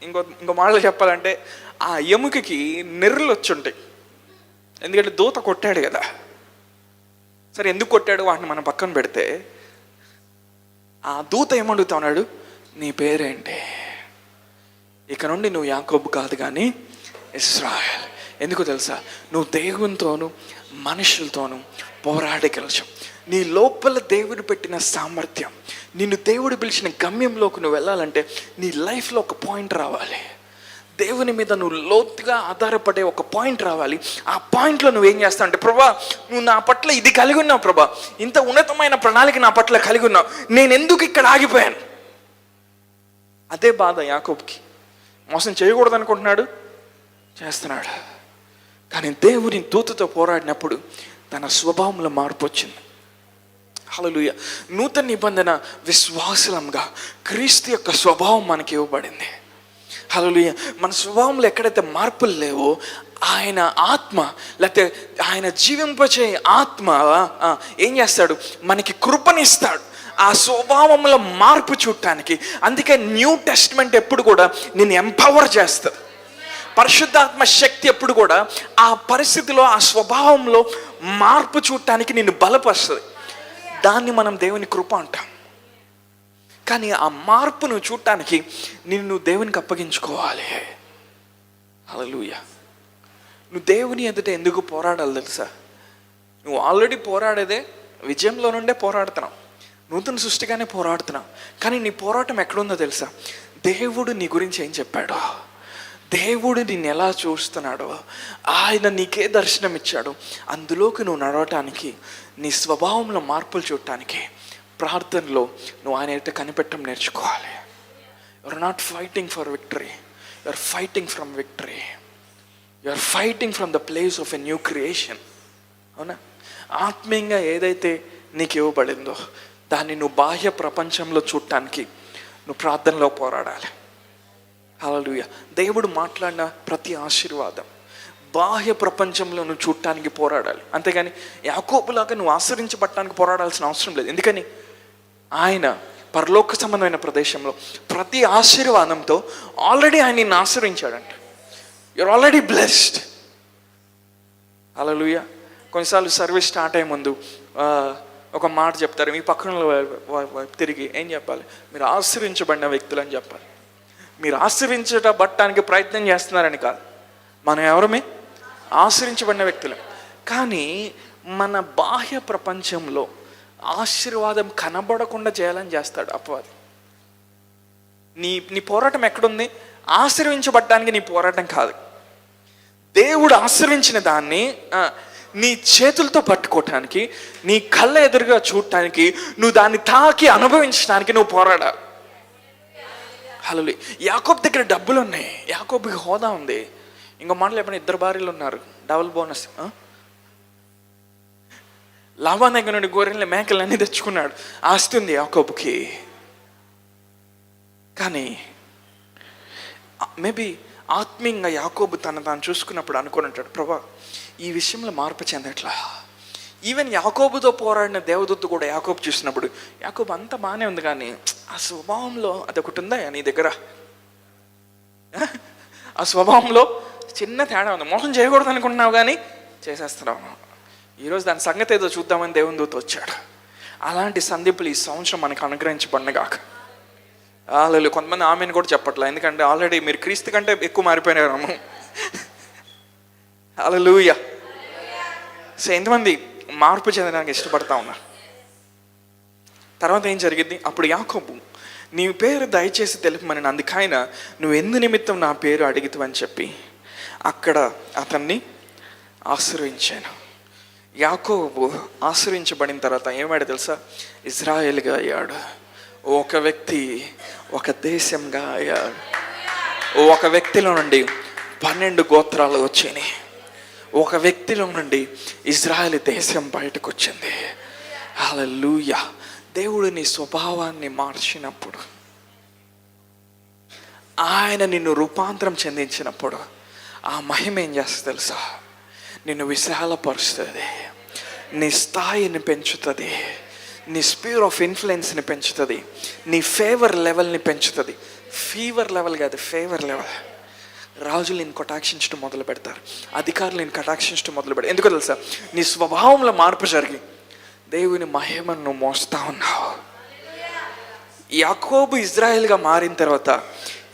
ఇంకో ఇంకో మాటలు చెప్పాలంటే ఆ ఎముకకి నెర్రలు వచ్చి ఉంటాయి. ఎందుకంటే దూత కొట్టాడు కదా. సరే, ఎందుకు కొట్టాడు వాటిని మనం పక్కన పెడితే, ఆ దూత ఏమడుగుతా ఉన్నాడు, నీ పేరేంటి? ఇక నుండి నువ్వు యాకోబు కాదు కానీ ఇశ్రాయేల్. ఎందుకు తెలుసా, నువ్వు దేవునితోనూ మనుషులతోనూ పోరాడగలవు. నీ లోపల దేవుడు పెట్టిన సామర్థ్యం, నిన్ను దేవుడు పిలిచిన గమ్యంలోకి నువ్వు వెళ్ళాలంటే నీ లైఫ్లో ఒక పాయింట్ రావాలి. దేవుని మీద నువ్వు లోతుగా ఆధారపడే ఒక పాయింట్ రావాలి. ఆ పాయింట్లో నువ్వేం చేస్తావు అంటే, ప్రభా నువ్వు నా పట్ల ఇది కలిగి ఉన్నావు, ప్రభా ఇంత ఉన్నతమైన ప్రణాళిక నా పట్ల కలిగి ఉన్నావు, నేను ఎందుకు ఇక్కడ ఆగిపోయాను? అదే బాధ యాకోబుకి. మోసం చేయకూడదు అనుకుంటున్నాడు, చేస్తున్నాడు. కానీ దేవుని దూతతో పోరాడినప్పుడు తన స్వభావంలో మార్పు వచ్చింది. హల్లెలూయా. నూతన నిబంధన విశ్వాసలంగా క్రీస్తు యొక్క స్వభావం మనకి ఇవ్వబడింది. హల్లెలూయా. మన స్వభావంలో ఎక్కడైతే మార్పులు లేవో ఆయన ఆత్మ, లేకపోతే ఆయన జీవింపచే ఆత్మ ఏం చేస్తాడు, మనకి కృపనిస్తాడు ఆ స్వభావంలో మార్పు చూడటానికి. అందుకే న్యూ టెస్ట్మెంట్ ఎప్పుడు కూడా నిన్ను ఎంపవర్ చేస్తుంది. పరిశుద్ధాత్మ శక్తి ఎప్పుడు కూడా ఆ పరిస్థితిలో ఆ స్వభావంలో మార్పు చూడటానికి నిన్ను బలపరుస్తుంది. దాన్ని మనం దేవుని కృప అంటాం. కానీ ఆ మార్పును చూడటానికి నిన్ను దేవునికి అప్పగించుకోవాలి. హల్లెలూయా. నువ్వు దేవుని ఎదుట ఎందుకు పోరాడాలి తెలుసా? నువ్వు ఆల్రెడీ పోరాడేదే విజయంలో నుండే పోరాడుతున్నావు, నూతన సృష్టిగానే పోరాడుతున్నావు. కానీ నీ పోరాటం ఎక్కడుందో తెలుసా? దేవుడు నీ గురించి ఏం చెప్పాడో, దేవుడు నిన్ను ఎలా చూస్తున్నాడో, ఆయన నీకే దర్శనం ఇచ్చాడు, అందులోకి నువ్వు నడవటానికి, నీ స్వభావంలో మార్పులు చూడటానికి ప్రార్థనలో నువ్వు ఆయన అయితే కనిపెట్టడం నేర్చుకోవాలి. You are not fighting for victory, you are fighting from victory. You are fighting from the place of a new creation. అవునా? ఆత్మీయంగా ఏదైతే నీకు ఇవ్వబడిందో దాన్ని నువ్వు బాహ్య ప్రపంచంలో చూడటానికి నువ్వు ప్రార్థనలో పోరాడాలి. హల్లెలూయా. దేవుడు మాట్లాడిన ప్రతి ఆశీర్వాదం బాహ్య ప్రపంచంలో నువ్వు చూడటానికి పోరాడాలి. అంతేగాని యాకోబులాగా నువ్వు ఆశ్రయించబడటానికి పోరాడాల్సిన అవసరం లేదు. ఎందుకని ఆయన పరలోక సంబంధమైన ప్రదేశంలో ప్రతి ఆశీర్వాదంతో ఆల్రెడీ ఆయన నిన్ను ఆశ్రయించాడంట. You're already blessed. హల్లెలూయా. కొన్నిసార్లు సర్వీస్ స్టార్ట్ అయ్యే ముందు ఒక మాట చెప్తారు, మీ పక్కన తిరిగి ఏం చెప్పాలి, మీరు ఆశ్రయించబడిన వ్యక్తులు అని చెప్పాలి. మీరు ఆశ్రయించబడటానికి ప్రయత్నం చేస్తున్నారని కాదు, మనం ఎవరమే ఆశ్రయించబడిన వ్యక్తులు. కానీ మన బాహ్య ప్రపంచంలో ఆశీర్వాదం కనబడకుండా చేయాలని చేస్తాడు అపవాది. నీ పోరాటం ఎక్కడుంది? ఆశీర్వించబడటానికి నీ పోరాటం కాదు. దేవుడు ఆశ్రయించిన దాన్ని నీ చేతులతో పట్టుకోవటానికి, నీ కళ్ళ ఎదురుగా చూడటానికి, నువ్వు దాన్ని తాకి అనుభవించడానికి నువ్వు పోరాడాలి. హల్లెలూయా. యాకోబు దగ్గర డబ్బులు ఉన్నాయి, యాకోబుకి హోదా ఉంది. ఇంకో మాటలు చెప్పిన ఇద్దరు భార్యలు ఉన్నారు, డబుల్ బోనస్. లాబాను దగ్గర నుండి గొర్రెల్ని మేకలు అన్నీ తెచ్చుకున్నాడు, ఆస్తి ఉంది యాకోబుకి. కానీ మేబీ ఆత్మీయంగా యాకోబు తాను చూసుకున్నప్పుడు అనుకుని ఉంటాడు, ప్రభా ఈ విషయంలో మార్పు చెందట్లా. ఈవెన్ యాకోబుతో పోరాడిన దేవదూత కూడా యాకోబు చూసినప్పుడు, యాకోబు అంతా బాగానే ఉంది కానీ ఆ స్వభావంలో అదొకటి ఉందా నీ దగ్గర, ఆ స్వభావంలో చిన్న తేడా ఉంది. మోసం చేయకూడదు అనుకుంటున్నావు కానీ చేసేస్తున్నావు. ఈరోజు దాని సంగతి ఏదో చూద్దామని దేవుని దూత వచ్చాడు. అలాంటి సందీపులు ఈ సంవత్సరం మనకు అనుగ్రహించబడినగాక. వాళ్ళు కొంతమంది ఆమెను కూడా చెప్పట్లే, ఎందుకంటే ఆల్రెడీ మీరు క్రీస్తు కంటే ఎక్కువ మారిపోయినారు. హల్లెలూయా. సో ఎంతమంది మార్పు చెందడానికి ఇష్టపడతా ఉన్నారు? తర్వాత ఏం జరిగింది? అప్పుడు యాకోబు, నీ పేరు దయచేసి తెలుపమని, అందుకైన నువ్వు ఎందు నిమిత్తం నా పేరు అడిగితవని చెప్పి అక్కడ అతన్ని ఆశీర్వించాను. యాకోబు ఆశీర్వించబడిన తర్వాత ఏమాడు తెలుసా? ఇజ్రాయేల్గా అయ్యాడు. ఒక వ్యక్తి ఒక దేశంగా అయ్యాడు. ఒక వ్యక్తిలో నుండి 12 గోత్రాలు వచ్చినాయి. ఒక వ్యక్తిలో నుండి ఇజ్రాయేల్ దేశం బయటకు వచ్చింది. హల్లెలూయా. దేవుడు నీ స్వభావాన్ని మార్చినప్పుడు, ఆయన నిన్ను రూపాంతరం చెందించినప్పుడు ఆ మహిమ ఏం చేస్తుంది తెలుసా? నిన్ను విశాలపరుస్తుంది, నీ స్థాయిని పెంచుతుంది, నీ స్పియర్ ఆఫ్ ఇన్ఫ్లుయెన్స్ని పెంచుతుంది, నీ ఫేవర్ లెవెల్ని పెంచుతుంది. ఫీవర్ లెవెల్ కాదు, ఫేవర్ లెవెల్. రాజులు నేను కటాక్షించడం మొదలు పెడతారు, అధికారులు నేను కటాక్షించడం మొదలు పెడతారు. ఎందుకో తెలుసా? నీ స్వభావంలో మార్పు జరిగి దేవుని మహిమను నువ్వు మోస్తా ఉన్నావు. యాకోబు ఇజ్రాయేల్గా మారిన తర్వాత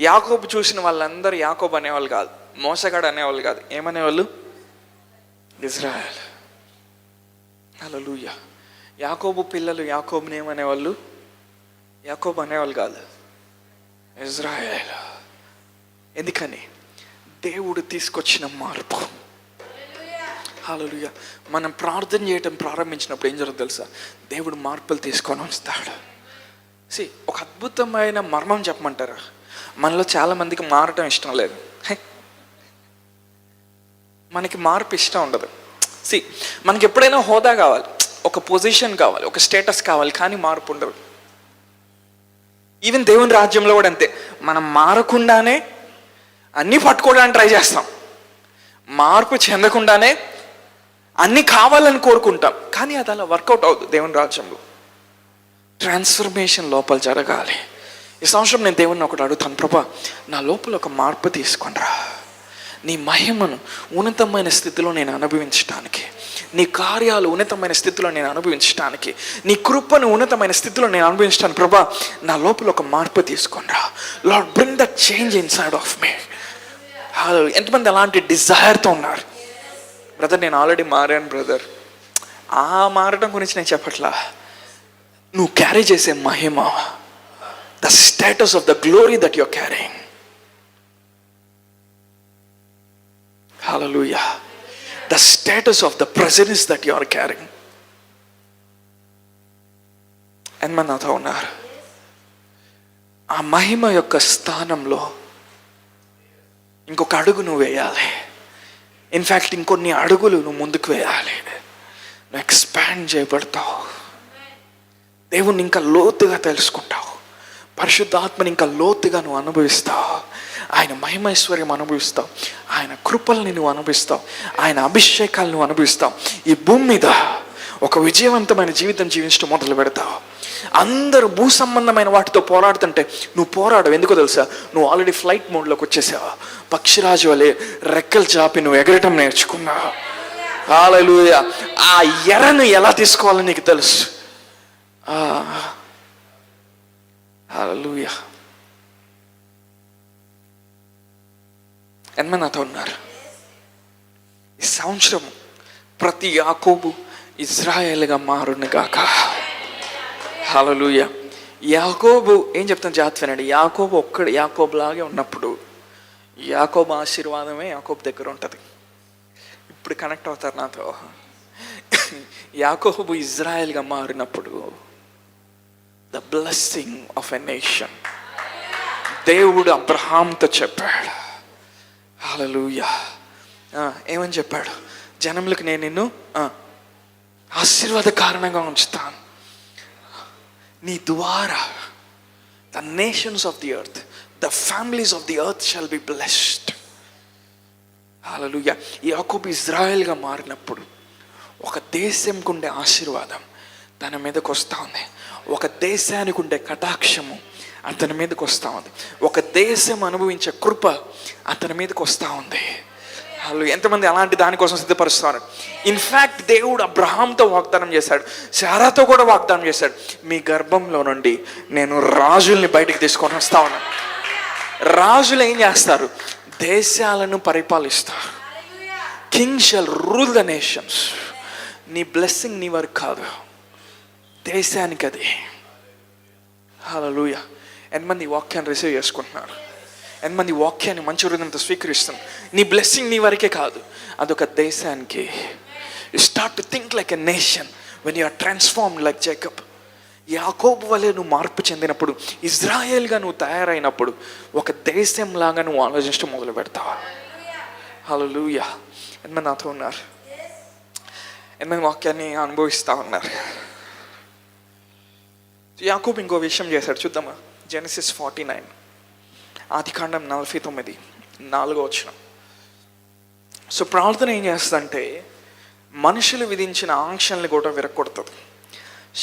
యాకోబు చూసిన వాళ్ళందరూ యాకోబు అనేవాళ్ళు కాదు, మోసగాడు అనేవాళ్ళు కాదు. ఏమనేవాళ్ళు? ఇజ్రాయేల్. హల్లెలూయా. యాకోబు పిల్లలు యాకోబుని ఏమనేవాళ్ళు? యాకోబు అనేవాళ్ళు కాదు, ఇజ్రాయేల్. ఎందుకని? దేవుడు తీసుకొచ్చిన మార్పు. హల్లెలూయా. మనం ప్రార్థన చేయటం ప్రారంభించినప్పుడు ఏం జరుగుతుంది తెలుసా? దేవుడు మార్పులు తీసుకొని వస్తాడు. ఒక అద్భుతమైన మర్మం చెప్పమంటారా? మనలో చాలామందికి మారటం ఇష్టం లేదు. మనకి మార్పు ఇష్టం ఉండదు. మనకి ఎప్పుడైనా హోదా కావాలి, ఒక పొజిషన్ కావాలి, ఒక స్టేటస్ కావాలి, కానీ మార్పు ఉండదు. ఈవెన్ దేవుని రాజ్యంలో కూడా అంతే. మనం మారకుండానే అన్నీ పట్టుకోవడానికి ట్రై చేస్తాం, మార్పు చెందకుండానే అన్నీ కావాలని కోరుకుంటాం, కానీ అది అలా వర్కౌట్ అవుతుంది. దేవుని రాజ్యంలో ట్రాన్స్ఫర్మేషన్ లోపల జరగాలి. ఈ సంవత్సరం నేను దేవుణ్ణి ఒకటి అడుగుతాను, ప్రభా నా లోపల ఒక మార్పు తీసుకొనిరా, నీ మహిమను ఉన్నతమైన స్థితిలో నేను అనుభవించడానికి, నీ కార్యాలు ఉన్నతమైన స్థితిలో నేను అనుభవించడానికి, నీ కృపను ఉన్నతమైన స్థితిలో నేను అనుభవించడానికి ప్రభా నా లోపల ఒక మార్పు తీసుకొనిరా. Lord bring that change inside of me. ఎంతమంది అలాంటి డిజైర్తో ఉన్నారు? బ్రదర్ నేను ఆల్రెడీ మారాను బ్రదర్. ఆ మారడం గురించి నేను చెప్పట్లా, నువ్వు క్యారీ చేసే మహిమ, the status of the glory that you're carrying. Hallelujah. The status of the presence that you are carrying. ఎంతమంది నాతో ఉన్నారు? ఆ మహిమ యొక్క స్థానంలో ఇంకొక అడుగు నువ్వు వేయాలి. ఇన్ఫ్యాక్ట్ ఇంకొన్ని అడుగులు నువ్వు ముందుకు వేయాలి. నువ్వు ఎక్స్పాండ్ చేయబడతావు, దేవుణ్ణి ఇంకా లోతుగా తెలుసుకుంటావు, పరిశుద్ధాత్మని ఇంకా లోతుగా నువ్వు అనుభవిస్తావు, ఆయన మహిమైశ్వర్యం అనుభవిస్తావు, ఆయన కృపల్ని నువ్వు అనుభవిస్తావు, ఆయన అభిషేకాలు నువ్వు అనుభవిస్తావు. ఈ భూమి మీద ఒక విజయవంతమైన జీవితం జీవించడం మొదలు పెడతావు. అందరూ భూ సంబంధమైన వాటితో పోరాడుతుంటే నువ్వు పోరాడవు. ఎందుకో తెలుసా? నువ్వు ఆల్రెడీ ఫ్లైట్ మోడ్లోకి వచ్చేసావు. పక్షిరాజు వలె రెక్కలు చాపి నువ్వు ఎగరటం నేర్చుకున్నావు. హల్లెలూయా. ఆ ఎరను ఎలా తీసుకోవాలని నీకు తెలుసు. హల్లెలూయా. ఎంతమంది నాతో ఉన్నారు? ఈ సంవత్సరం ప్రతి యాకోబు ఇజ్రాయేల్గా మారును గాక. హల్లెలూయా. యాకోబు ఏం చెప్తాను జాగ్రత్త వినండి. యాకోబు ఒక్కడు యాకోబులాగే ఉన్నప్పుడు యాకోబు ఆశీర్వాదమే యాకోబు దగ్గర ఉంటుంది. ఇప్పుడు కనెక్ట్ అవుతారు నాతో. యాకోబు ఇజ్రాయేల్గా మారినప్పుడు the blessing of a nation, దేవుడు అబ్రహాంతో చెప్పాడు. హల్లెలూయా. ఏమని చెప్పాడు? జనములకు నేను నిన్ను ఆశీర్వాద కారణంగా ఉంచుతాను, నీ ద్వారా the nations of the earth, the families of the earth shall be blessed. Hallelujah. యాకోబు ఇజ్రాయెల్గా మారినప్పుడు ఒక దేశంకు ఉండే ఆశీర్వాదం తన మీదకి వస్తూ ఉంది, ఒక దేశానికి ఉండే కటాక్షము అతని మీదకి వస్తూ ఉంది, ఒక దేశం అనుభవించే కృప అతని మీదకి వస్తూ ఉంది. వాళ్ళు ఎంతమంది అలాంటి దానికోసం సిద్ధపరుస్తున్నారు? ఇన్ఫ్యాక్ట్ దేవుడు అబ్రహాంతో వాగ్దానం చేశాడు, శారాతో కూడా వాగ్దానం చేశాడు, మీ గర్భంలో నుండి నేను రాజుల్ని బయటికి తీసుకొని వస్తా ఉన్నాను. రాజులు ఏం చేస్తారు? దేశాలను పరిపాలిస్తారు. King shall rule the nations. నీ బ్లెస్సింగ్ నీ వరకు కాదు, దేశానికి అది. హల్లెలూయా. ఎంతమంది ఈ వాక్యాన్ని రిసీవ్ చేసుకుంటున్నారు? ఎంతమంది వాక్యాన్ని మంచి హృదయంతో స్వీకరిస్తాం? నీ బ్లెస్సింగ్ నీ వరకే కాదు, అదొక దేశానికి. You start to think like a nation when you are transformed like Jacob. యాకోబు వలె నువ్వు మార్పు చెందినప్పుడు, ఇజ్రాయేల్గా నువ్వు తయారైనప్పుడు, ఒక దేశంలాగా నువ్వు ఆలోచించడం మొదలు పెడతావు. హల్లెలూయా. ఎంతమంది నాతో ఉన్నారు? ఎంతమంది వాక్యాన్ని అనుభవిస్తూ ఉన్నారు? యాకోబు ఇంకో విషయం చేశాడు, చూద్దామా? జెనసిస్ 49, ఆదికాండం 49:4. సో ప్రార్థన ఏం చేస్తుందంటే మనుషులు విధించిన ఆంక్షల్ని కూడా విరగొడుతుంది,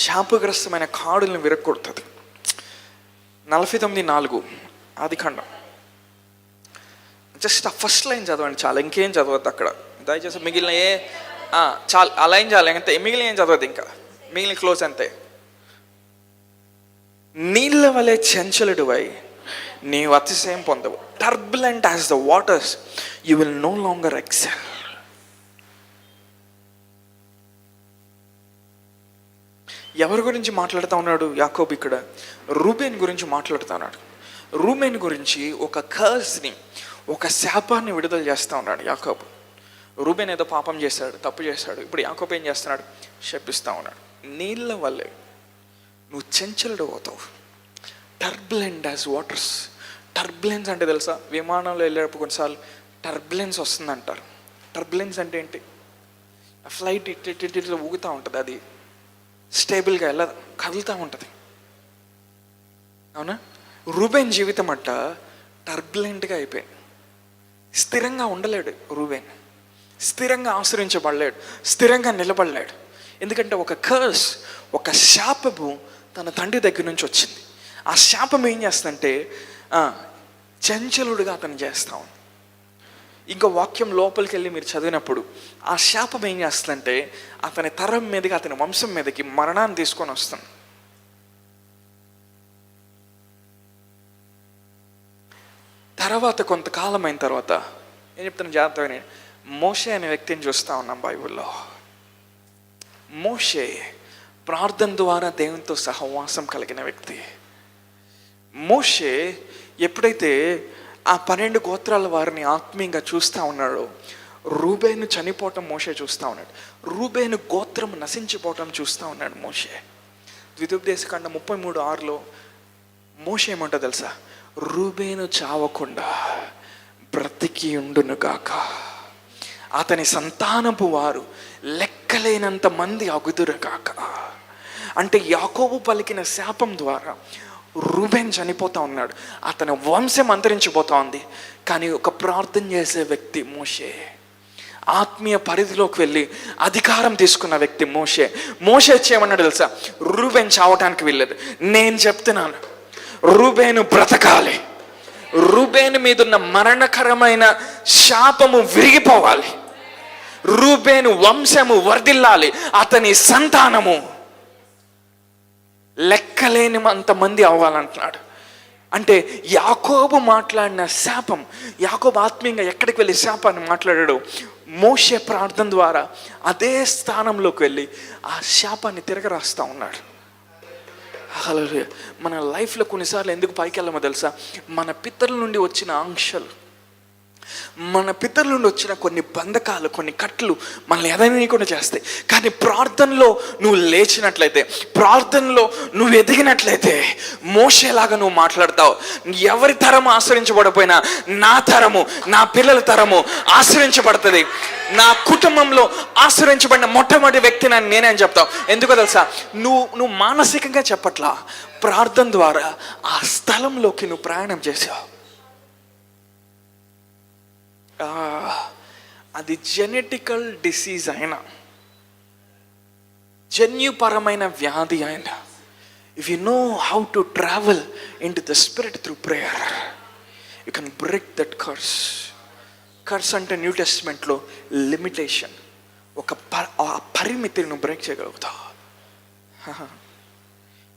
శాపగ్రస్తమైన కాడులను విరగొడుతుంది. 49:4 ఆదికాండం. జస్ట్ ఆ ఫస్ట్ లైన్ చదవండి చాలా, ఇంకేం చదవద్దు అక్కడ. దయచేసి మిగిలిన చాలు, ఆ లైన్ చాలు, అంతే. మిగిలిన ఏం చదవద్దు, ఇంకా మిగిలిన క్లోజ్ అంతే. నీళ్ళ వలె చంచలుడివై నీవు అతిశయం పొందవు. Turbulent as the waters you will no longer excel. ఎవరి గురించి మాట్లాడుతూ ఉన్నాడు యాకోబు ఇక్కడ? రూబేన్ గురించి మాట్లాడుతూ ఉన్నాడు. రూబేన్ గురించి ఒక కర్స్ని, ఒక శాపాన్ని విడుదల చేస్తూ ఉన్నాడు యాకోబు. రూబేన్ ఏదో పాపం చేశాడు, తప్పు చేశాడు. ఇప్పుడు యాకోబు ఏం చేస్తున్నాడు? శపిస్తూ ఉన్నాడు. నీళ్ళ వల్లే నువ్వు చంచలుడు అవుతావు. Turbulent as waters. టర్బులెన్స్ అంటే తెలుసా? విమానంలో వెళ్ళేటప్పుడు కొన్నిసార్లు టర్బులెన్స్ వస్తుందంటారు. టర్బులెన్స్ అంటే ఏంటి? ఫ్లైట్ ఇట్లా ఊగుతూ ఉంటుంది, అది స్టేబుల్గా ఎలా కదులుతూ ఉంటుంది, అవునా? రూబేన్ జీవితం అట్ట టర్బులెంట్గా అయిపోయింది. స్థిరంగా ఉండలేడు రూబేన్, స్థిరంగా ఆశ్రయించబడలేడు, స్థిరంగా నిలబడలేడు. ఎందుకంటే ఒక కర్స్, ఒక శాపము తన తండ్రి దగ్గర నుంచి వచ్చింది. ఆ శాపం ఏం చేస్తుందంటే చంచలుడుగా అతను చేస్తా ఉంది. ఇంకా వాక్యం లోపలికి వెళ్ళి మీరు చదివినప్పుడు ఆ శాపం ఏం చేస్తుందంటే అతని తరం మీదకి, అతని వంశం మీదకి మరణాన్ని తీసుకొని వస్తుంది. తర్వాత కొంతకాలం అయిన తర్వాత ఏం చెప్తాను జాగ్రత్తగా, మోషే అనే వ్యక్తిని చూస్తూ ఉన్నాం బైబిల్లో. మోషే ప్రార్థన ద్వారా దేవునితో సహవాసం కలిగిన వ్యక్తి. మోషే ఎప్పుడైతే ఆ 12 గోత్రాల వారిని ఆత్మీయంగా చూస్తూ ఉన్నాడో, రూబేను చనిపోవటం మోషే చూస్తూ ఉన్నాడు. రూబేను గోత్రం నశించిపోవటం చూస్తూ ఉన్నాడు మోషే. ద్వితీయోపదేశకాండం 33:6 మోషే ఏమంటో తెలుసా? రూబేను చావకుండా బ్రతికి ఉండునుగాక, అతని సంతానపు వారు లెక్కలేనంత మంది అగుదురుగాక. అంటే యాకోబు పలికిన శాపం ద్వారా రూబేన్ చనిపోతా ఉన్నాడు, అతని వంశం అంతరించిపోతా ఉంది. కానీ ఒక ప్రార్థన చేసే వ్యక్తి మోషే, ఆత్మీయ పరిధిలోకి వెళ్ళి అధికారం తీసుకున్న వ్యక్తి మోషే. మోషే చేయమన్నాడు తెలుసా? రూబేన్ చావటానికి వెళ్ళలేదు, నేను చెప్తున్నాను రూబేను బ్రతకాలి, రూబేను మీదున్న మరణకరమైన శాపము విరిగిపోవాలి, రూబేను వంశము వర్ధిల్లాలి, అతని సంతానము లెక్కలేని అంతమంది అవ్వాలంటున్నాడు. అంటే యాకోబు మాట్లాడిన శాపం, యాకోబు ఆత్మీయంగా ఎక్కడికి వెళ్ళి శాపాన్ని మాట్లాడాడు, మోషే ప్రార్థన ద్వారా అదే స్థానంలోకి వెళ్ళి ఆ శాపాన్ని తిరగరాస్తూ ఉన్నాడు. హల్లెలూయా. మన లైఫ్లో కొన్నిసార్లు ఎందుకు పైకి వెళ్ళమో తెలుసా? మన పితరుల నుండి వచ్చిన ఆంక్షలు, మన పితరుల నుండి వచ్చిన కొన్ని బంధకాలు, కొన్ని కట్లు మనల్ని ఎదగనీయకుండా చేస్తాయి. కానీ ప్రార్థనలో నువ్వు లేచినట్లయితే, ప్రార్థనలో నువ్వు ఎదిగినట్లయితే మోషేలాగా నువ్వు మాట్లాడతావు. ఎవరి తరము ఆశ్రయించబడిపోయినా నా తరము, నా పిల్లల తరము ఆశ్రయించబడుతుంది. నా కుటుంబంలో ఆశ్రయించబడిన మొట్టమొదటి వ్యక్తి నేనే అని చెప్తావు. ఎందుకో తెలుసా? నువ్వు మానసికంగా చెప్పట్లా, ప్రార్థన ద్వారా ఆ స్థలంలోకి నువ్వు ప్రయాణం చేసావు. అది జెనెటికల్ డిసీజ్ అయినా, జన్యుపరమైన వ్యాధి అయినా, if you know how to travel in to the spirit through prayer, you can break that curse. Curse అంటే న్యూ టెస్ట్మెంట్లో లిమిటేషన్, ఒక పరిమితిని నువ్వు బ్రేక్ చేయగలుగుతావు.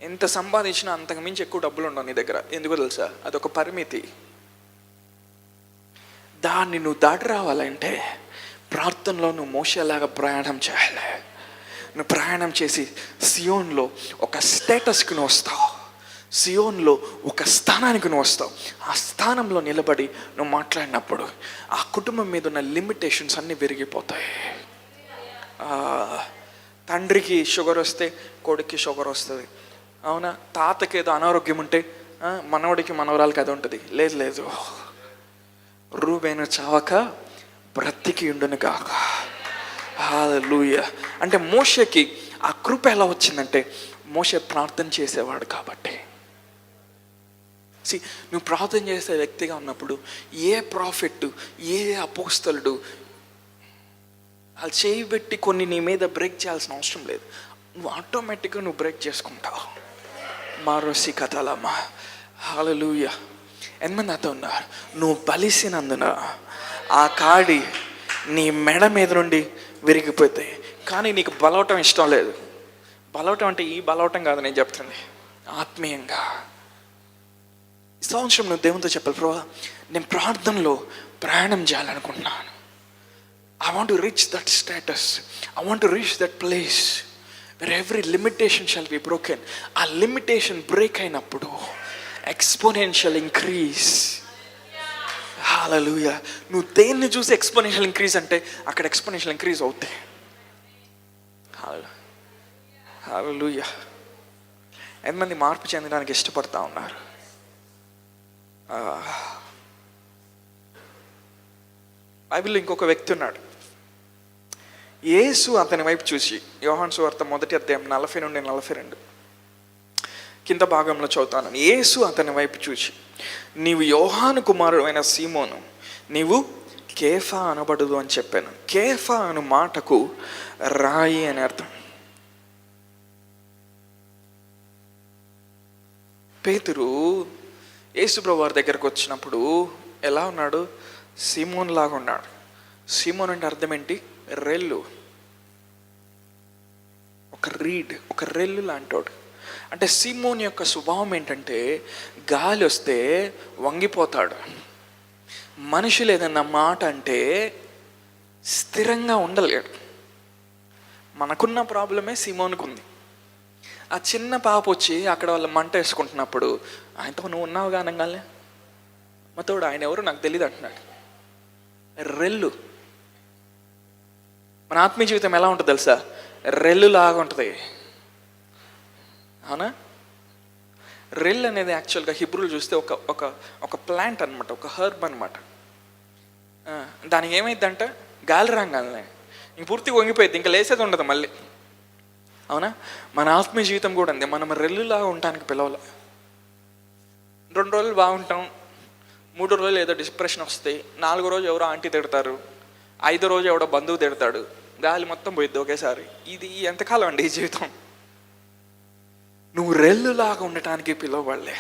ఎంత సంపాదించినా అంతకు మించి ఎక్కువ డబ్బులు ఉండవు నీ దగ్గర. ఎందుకో తెలుసా? అదొక పరిమితి. దాన్ని నువ్వు దాటి రావాలంటే ప్రార్థనలో నువ్వు మోషేలాగా ప్రయాణం చేయాలి. నువ్వు ప్రయాణం చేసి సియోన్లో ఒక స్టేటస్కి నువ్వు వస్తావు. సియోన్లో ఒక స్థానానికి నువ్వు వస్తావు. ఆ స్థానంలో నిలబడి నువ్వు మాట్లాడినప్పుడు ఆ కుటుంబం మీద ఉన్న లిమిటేషన్స్ అన్నీ విరిగిపోతాయి. తండ్రికి షుగర్ వస్తే కొడుక్కి షుగర్ వస్తుంది, అవునా? తాతకి ఏదో అనారోగ్యం ఉంటే మనవడికి మనవరాలకి అది ఉంటుంది. లేదు, రూబేను చావక బ్రతికి ఉండును గాక. హల్లెలూయా. అంటే మోషేకి ఆ కృప ఎలా వచ్చిందంటే మోషే ప్రార్థన చేసేవాడు కాబట్టి. నువ్వు ప్రార్థన చేసే వ్యక్తిగా ఉన్నప్పుడు ఏ ప్రాఫిట్, ఏ అపోస్తలుడు వాళ్ళు చేయబెట్టి కొన్ని నీ మీద బ్రేక్ చేయాల్సిన అవసరం లేదు. నువ్వు ఆటోమేటిక్గా నువ్వు బ్రేక్ చేసుకుంటావు. మారోసి కథలమ్మా. హల్లెలూయా. ఎంతమంది నాతో ఉన్నారు? నువ్వు బలిసినందున ఆ కాడి నీ మెడ మీద నుండి విరిగిపోతాయి. కానీ నీకు బలవటం ఇష్టం లేదు. బలవటం అంటే ఈ బలవటం కాదు నేను చెప్తుంది, ఆత్మీయంగా. ఈ సంవత్సరం నువ్వు దేవునితో చెప్పాలి, ప్రభా నేను ప్రార్థనలో ప్రయాణం చేయాలనుకుంటున్నాను. I want to reach that status. I want to reach that place where every limitation shall be broken. ఆ లిమిటేషన్ బ్రేక్ అయినప్పుడు ఎక్స్పోనెన్షియల్ ఇంక్రీజ్. హల్లెలూయా. నువ్వు దేన్ని చూసి ఎక్స్పోనెన్షియల్ ఇంక్రీజ్ అంటే అక్కడ ఎక్స్పోనెన్షియల్ ఇంక్రీజ్ అవుతాయి. హల్లెలూయా. ఎంతమంది మార్పు చెందడానికి ఇష్టపడతా ఉన్నారు? బైబిల్లో ఇంకొక వ్యక్తి ఉన్నాడు. యేసు అతని వైపు చూసి, యోహాను సువార్త 1వ అధ్యాయం 40 నుండి 42 కింద భాగంలో చదువుతాను. యేసు అతని వైపు చూసి, నీవు యోహాను కుమారుడు అయిన సీమోను, నీవు కేఫా అనబడదు అని చెప్పాను. కేఫా అను మాటకు రాయి అని అర్థం. పేతురు యేసుప్రభువు వారి దగ్గరకు వచ్చినప్పుడు ఎలా ఉన్నాడు? సీమోన్ లాగా ఉన్నాడు. సీమోన్ అంటే అర్థం ఏంటి? రెల్లు, ఒక రీడ్, ఒక రెల్లు లాంటోడు. అంటే సీమోన్ యొక్క స్వభావం ఏంటంటే గాలి వస్తే వంగిపోతాడు. మనుషులు ఏదన్నా మాట అంటే స్థిరంగా ఉండలేడు. మనకున్న ప్రాబ్లమే సీమోన్కు ఉంది. ఆ చిన్న పాప వచ్చి అక్కడ వాళ్ళ మంట వేసుకుంటున్నప్పుడు ఆయనతో నువ్వు ఉన్నావుగా అనగానే మతోడు ఆయన ఎవరు నాకు తెలియదు అంటున్నాడు. రెల్లు. మన ఆత్మీయ జీవితం ఎలా ఉంటుంది తెలుసా? రెల్లు లాగా ఉంటుంది, అవునా? రెల్ అనేది యాక్చువల్గా హిబ్రూలు చూస్తే ఒక ఒక ఒక ప్లాంట్ అనమాట, ఒక హర్బ్ అనమాట. దానికి ఏమైందంట, గాలి రాగానే ఇంక పూర్తిగా వంగిపోయింది, ఇంకా లేసేది ఉండదు మళ్ళీ, అవునా? మన ఆత్మీయ జీవితం కూడా ఉంది. మనం రెల్లులాగా ఉండటానికి పిలవాలి. 2 రోజులు బాగుంటాం, 3 రోజులు ఏదో డిప్రెషన్ వస్తాయి, 4వ రోజు ఎవరో ఆంటీ తిడతారు, 5వ రోజు ఎవడో బంధువు తిడతాడు, గాలి మొత్తం పోయిద్ది ఒకేసారి. ఇది ఎంతకాలం అండి ఈ జీవితం? నువ్వు రెల్లులాగా ఉండటానికి పిలవబడలే.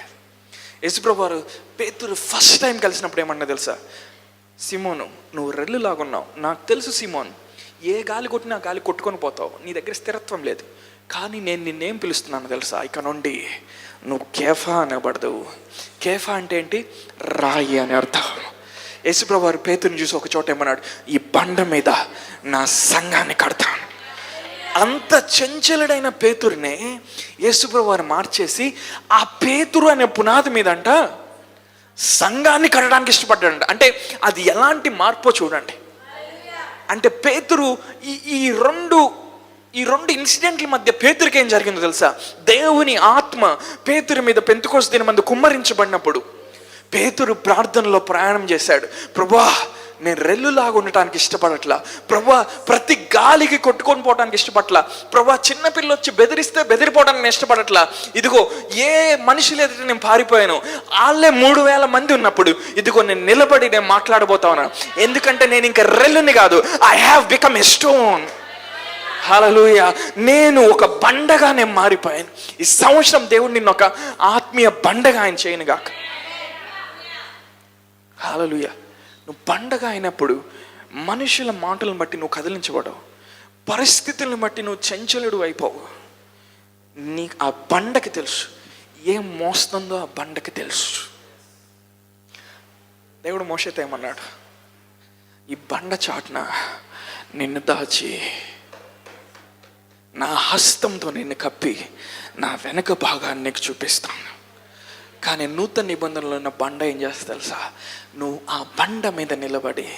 యేసుప్రభువు వారు పేతురు ఫస్ట్ టైం కలిసినప్పుడు ఏమన్నా తెలుసా? సిమోను, నువ్వు రెల్లులాగా ఉన్నావు, నాకు తెలుసు సిమోన్, ఏ గాలి కొట్టినా గాలి కొట్టుకొని పోతావు, నీ దగ్గర స్థిరత్వం లేదు, కానీ నేను నిన్నేం పిలుస్తున్నాను తెలుసా? ఇక నుండి నువ్వు కేఫా అనబడదు. కేఫా అంటే ఏంటి? రాయి అని అర్థం. యేసుప్రభువు వారు పేతురుని చూసి ఒక చోట ఏమన్నాడు? ఈ బండ మీద నా సంఘాన్ని కడతాను. అంత చంచలుడైన పేతురునే యేసుప్రభువు వారు మార్చేసి ఆ పేతురు అనే పునాది మీద అంట సంఘాన్ని కట్టడానికి ఇష్టపడ్డాడంట. అంటే అది ఎలాంటి మార్పో చూడండి. అంటే పేతురు ఈ రెండు ఇన్సిడెంట్ల మధ్య పేతురికి ఏం జరిగిందో తెలుసా? దేవుని ఆత్మ పేతురు మీద పెంతెకోస్తు దినమందు కుమ్మరించబడినప్పుడు పేతురు ప్రార్థనలో ప్రయాణం చేశాడు. ప్రభువా, నేను రెల్లులాగా ఉండటానికి ఇష్టపడట్లా. ప్రభువా, ప్రతి గాలికి కొట్టుకొని పోవడానికి ఇష్టపడట్లా. ప్రభువా, చిన్నపిల్ల వచ్చి బెదిరిస్తే బెదిరిపోవడానికి నేను ఇష్టపడట్లా. ఇదిగో ఏ మనుషులు ఎదుట నేను పారిపోయాను, వాళ్ళే 3000 మంది ఉన్నప్పుడు ఇదిగో నేను నిలబడి నేను మాట్లాడబోతా ఉన్నాను. ఎందుకంటే నేను ఇంకా రెల్లుని కాదు, I have become a stone. Hallelujah. నేను ఒక బండగా నేను మారిపోయాను. ఈ సంవత్సరం దేవుడు నిన్ను ఒక ఆత్మీయ బండగా ఆయన చేయనుగాక. హల్లెలూయా. నువ్వు బండగా అయినప్పుడు మనుషుల మాటలను బట్టి నువ్వు కదిలించబడవు, పరిస్థితులను బట్టి నువ్వు చంచలుడు అయిపోవు. నీకు ఆ బండకి తెలుసు, ఏం మోస్తుందో ఆ బండకి తెలుసు. దేవుడు మోషేతో ఏమన్నాడు? ఈ బండ చాటున నిన్ను దాచి నా హస్తంతో నిన్ను కప్పి నా వెనక భాగాన్ని నీకు చూపిస్తాను. కానీ నూతన నిబంధనలో ఉన్న బండ ఏం చేస్తా తెలుసా? నువ్వు ఆ బండ మీద నిలబడి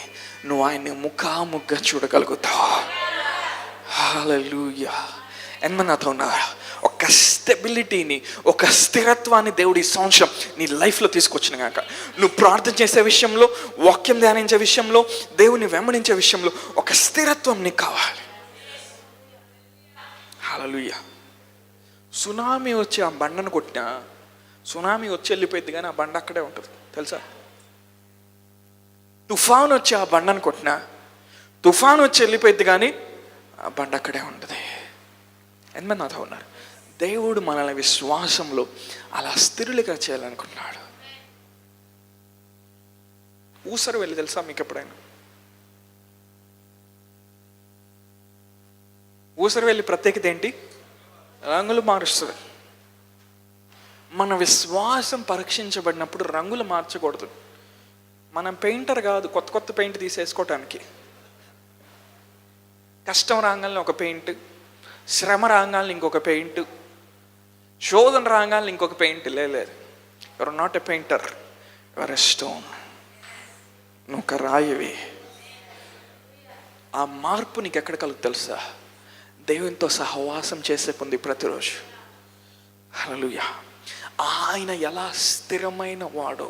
నువ్వు ఆయన్ని ముఖాముఖిగా చూడగలుగుతావు. హల్లెలూయా. నాతో ఉన్నారా? ఒక స్టెబిలిటీని, ఒక స్థిరత్వాన్ని దేవుడు ఈ సంవత్సరం నీ లైఫ్లో తీసుకొచ్చిన కాక నువ్వు ప్రార్థన చేసే విషయంలో, వాక్యం ధ్యానించే విషయంలో, దేవుని వెంబడించే విషయంలో ఒక స్థిరత్వం నీకు కావాలి. హల్లెలూయా. సునామీ వచ్చి ఆ బండను కొట్టినా సునామీ వచ్చి వెళ్ళిపోయింది, కానీ ఆ బండ అక్కడే ఉంటుంది తెలుసా? తుఫాను వచ్చి ఆ బండను కొట్టినా తుఫాను వచ్చి వెళ్ళిపోయింది, కానీ ఆ బండ అక్కడే ఉంటుంది. ఎంతమంది నాతో ఉన్నారు? దేవుడు మనల్ని విశ్వాసంలో అలా స్థిరులుగా చేయాలనుకున్నాడు. ఊసరు వెళ్ళి తెలుసా మీకు ఎప్పుడైనా? ఊసరు వెళ్ళి ప్రత్యేకత ఏంటి? రంగులు మారుస్తుంది. మన విశ్వాసం పరీక్షించబడినప్పుడు రంగులు మార్చకూడదు. మనం పెయింటర్ కాదు కొత్త కొత్త పెయింట్ తీసేసుకోవటానికి. కష్టం రాగాలని ఒక పెయింట్, శ్రమ రాగాలని ఇంకొక పెయింట్, శోధన రాగాలని ఇంకొక పెయింట్. లేదు, your not a painter, your a stone. నువ్వు ఒక రాయివి. ఆ మార్పు నీకు ఎక్కడ కలుగు తెలుసా? దేవునితో సహవాసం చేసే పొంది ప్రతిరోజు. హల్లెలూయా. ఆయన ఎలా స్థిరమైన వాడో,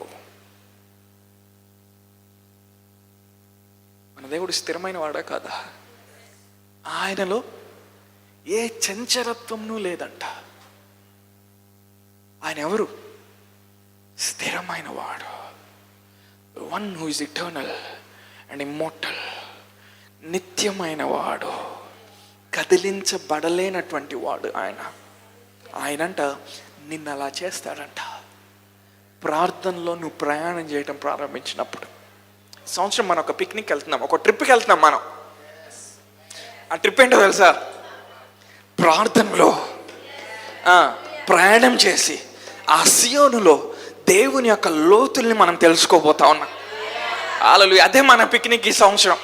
మన దేవుడు స్థిరమైన వాడా కాదా? ఆయనలో ఏ చంచలత్వము లేదంట. ఆయన ఎవరు? స్థిరమైన వాడు. One who is eternal and immortal. నిత్యమైన వాడు, కదిలించబడలేనటువంటి వాడు ఆయన. ఆయనంట నిన్ను అలా చేస్తాడంట. ప్రార్థనలో నువ్వు ప్రయాణం చేయటం ప్రారంభించినప్పుడు, సంవత్సరం మనం ఒక పిక్నిక్ వెళ్తున్నాం, ఒక ట్రిప్కి వెళ్తున్నాం మనం. ఆ ట్రిప్ ఏంటో తెలుసా? ప్రార్థనలో ప్రయాణం చేసి ఆ సియోనులో దేవుని యొక్క లోతుల్ని మనం తెలుసుకోబోతా ఉన్నాం. హల్లెలూయా. అదే మన పిక్నిక్ ఈ సంవత్సరం.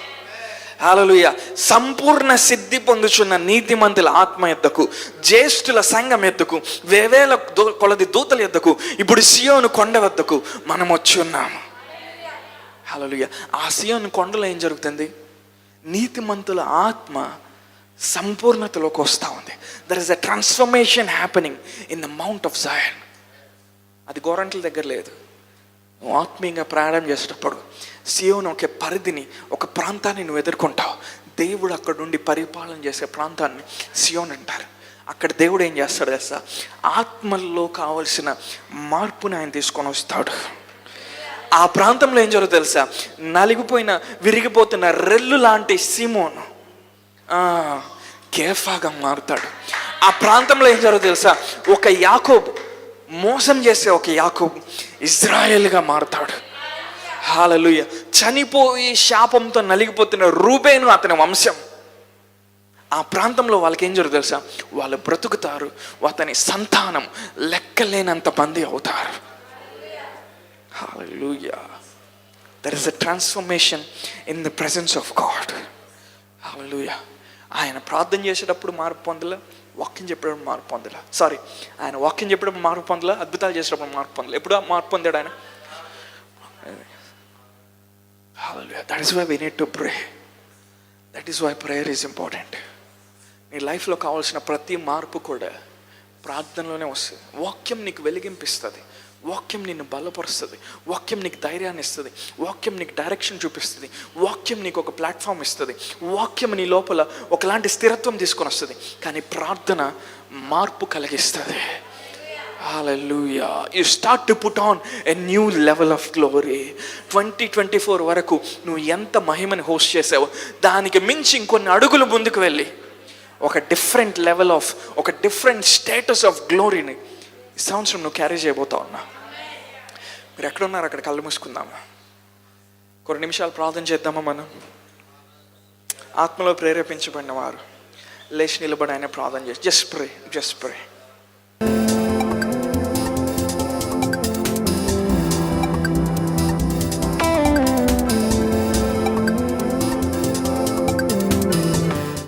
హల్లెలూయా. సంపూర్ణ సిద్ధి పొందుచున్న నీతిమంతుల ఆత్మ ఎద్దకు, జ్యేష్ఠుల సంఘం ఎద్దకు, వేవేల కొలది దూతల ఎద్దకు, ఇప్పుడు సియోను కొండ వద్దకు మనం వచ్చి ఉన్నాము. హల్లెలూయా. ఆ సియోను కొండలో ఏం జరుగుతుంది? నీతిమంతుల ఆత్మ సంపూర్ణతలోకి వస్తూ ఉంది. There is a transformation happening in the mount of Zion. అది గోరంట్ల దగ్గర లేదు. నువ్వు ఆత్మీయంగా ప్రయాణం చేసేటప్పుడు సియోను ఒక పరిధిని, ఒక ప్రాంతాన్ని నువ్వు ఎదుర్కొంటావు. దేవుడు అక్కడ నుండి పరిపాలన చేసే ప్రాంతాన్ని సియోన్ అంటారు. అక్కడ దేవుడు ఏం చేస్తాడు తెలుసా? ఆత్మల్లో కావలసిన మార్పుని ఆయన తీసుకొని వస్తాడు. ఆ ప్రాంతంలో ఏం జరుగుతుంది తెలుసా? నలిగిపోయిన, విరిగిపోతున్న రెల్లు లాంటి సీమోను కేఫాగా మారుతాడు. ఆ ప్రాంతంలో ఏం జరుగుతుంది తెలుసా? ఒక యాకోబు, మోసం చేసే ఒక యాకోబు ఇజ్రాయేల్గా మారుతాడు. హల్లెలూయా. చనిపోయి శాపంతో నలిగిపోతున్న రూబేను అతని వంశం, ఆ ప్రాంతంలో వాళ్ళకి ఏం జరుగుతుంది తెలుసా? వాళ్ళు బ్రతుకుతారు. అతని సంతానం లెక్కలేనంత మంది అవుతారు. Hallelujah. There is a transformation in the presence of God. Hallelujah. ఆయన ప్రార్థన చేసేటప్పుడు మార్పు పొందలే, వాక్యం చెప్పేటప్పుడు మార్పు పొందలే. ఆయన వాక్యం చెప్పేటప్పుడు మార్పు పొందలే, అద్భుతాలు చేసేటప్పుడు మార్పు పొందలే. ఎప్పుడు మార్పు పొందాడు ఆయన? Hallelujah. That is why we need to pray. That is why prayer is important. నీ లైఫ్లో కావాల్సిన ప్రతి మార్పు కూడా ప్రార్థనలోనే వస్తుంది. వాక్యం నీకు వెలిగింపిస్తుంది, వాక్యం నిన్ను బలపరుస్తుంది, వాక్యం నీకు ధైర్యాన్ని ఇస్తుంది, వాక్యం నీకు డైరెక్షన్ చూపిస్తుంది, వాక్యం నీకు ఒక ప్లాట్ఫామ్ ఇస్తుంది, వాక్యం నీ లోపల ఒకలాంటి స్థిరత్వం తీసుకొని వస్తుంది. కానీ ప్రార్థన మార్పు కలిగిస్తుంది. Hallelujah. You start to put on a new level of glory. 2024 వరకు నువ్వు ఎంత మహిమని హోస్ట్ చేసావో దానికి మించి ఇంకొన్ని అడుగులు ముందుకు వెళ్ళి ఒక డిఫరెంట్ లెవెల్ ఆఫ్, ఒక డిఫరెంట్ స్టేటస్ ఆఫ్ గ్లోరీని ఈ సంవత్సరం నువ్వు క్యారీ చేయబోతా ఉన్నా. మీరు ఎక్కడున్నారు అక్కడ కళ్ళు మూసుకుందామా? కొన్ని నిమిషాలు ప్రార్థన చేద్దామా? మనం ఆత్మలో ప్రేరేపించబడిన వారు లేచి నిలబడి ఆయన ప్రార్థన చేసి జస్ట్ ప్రే.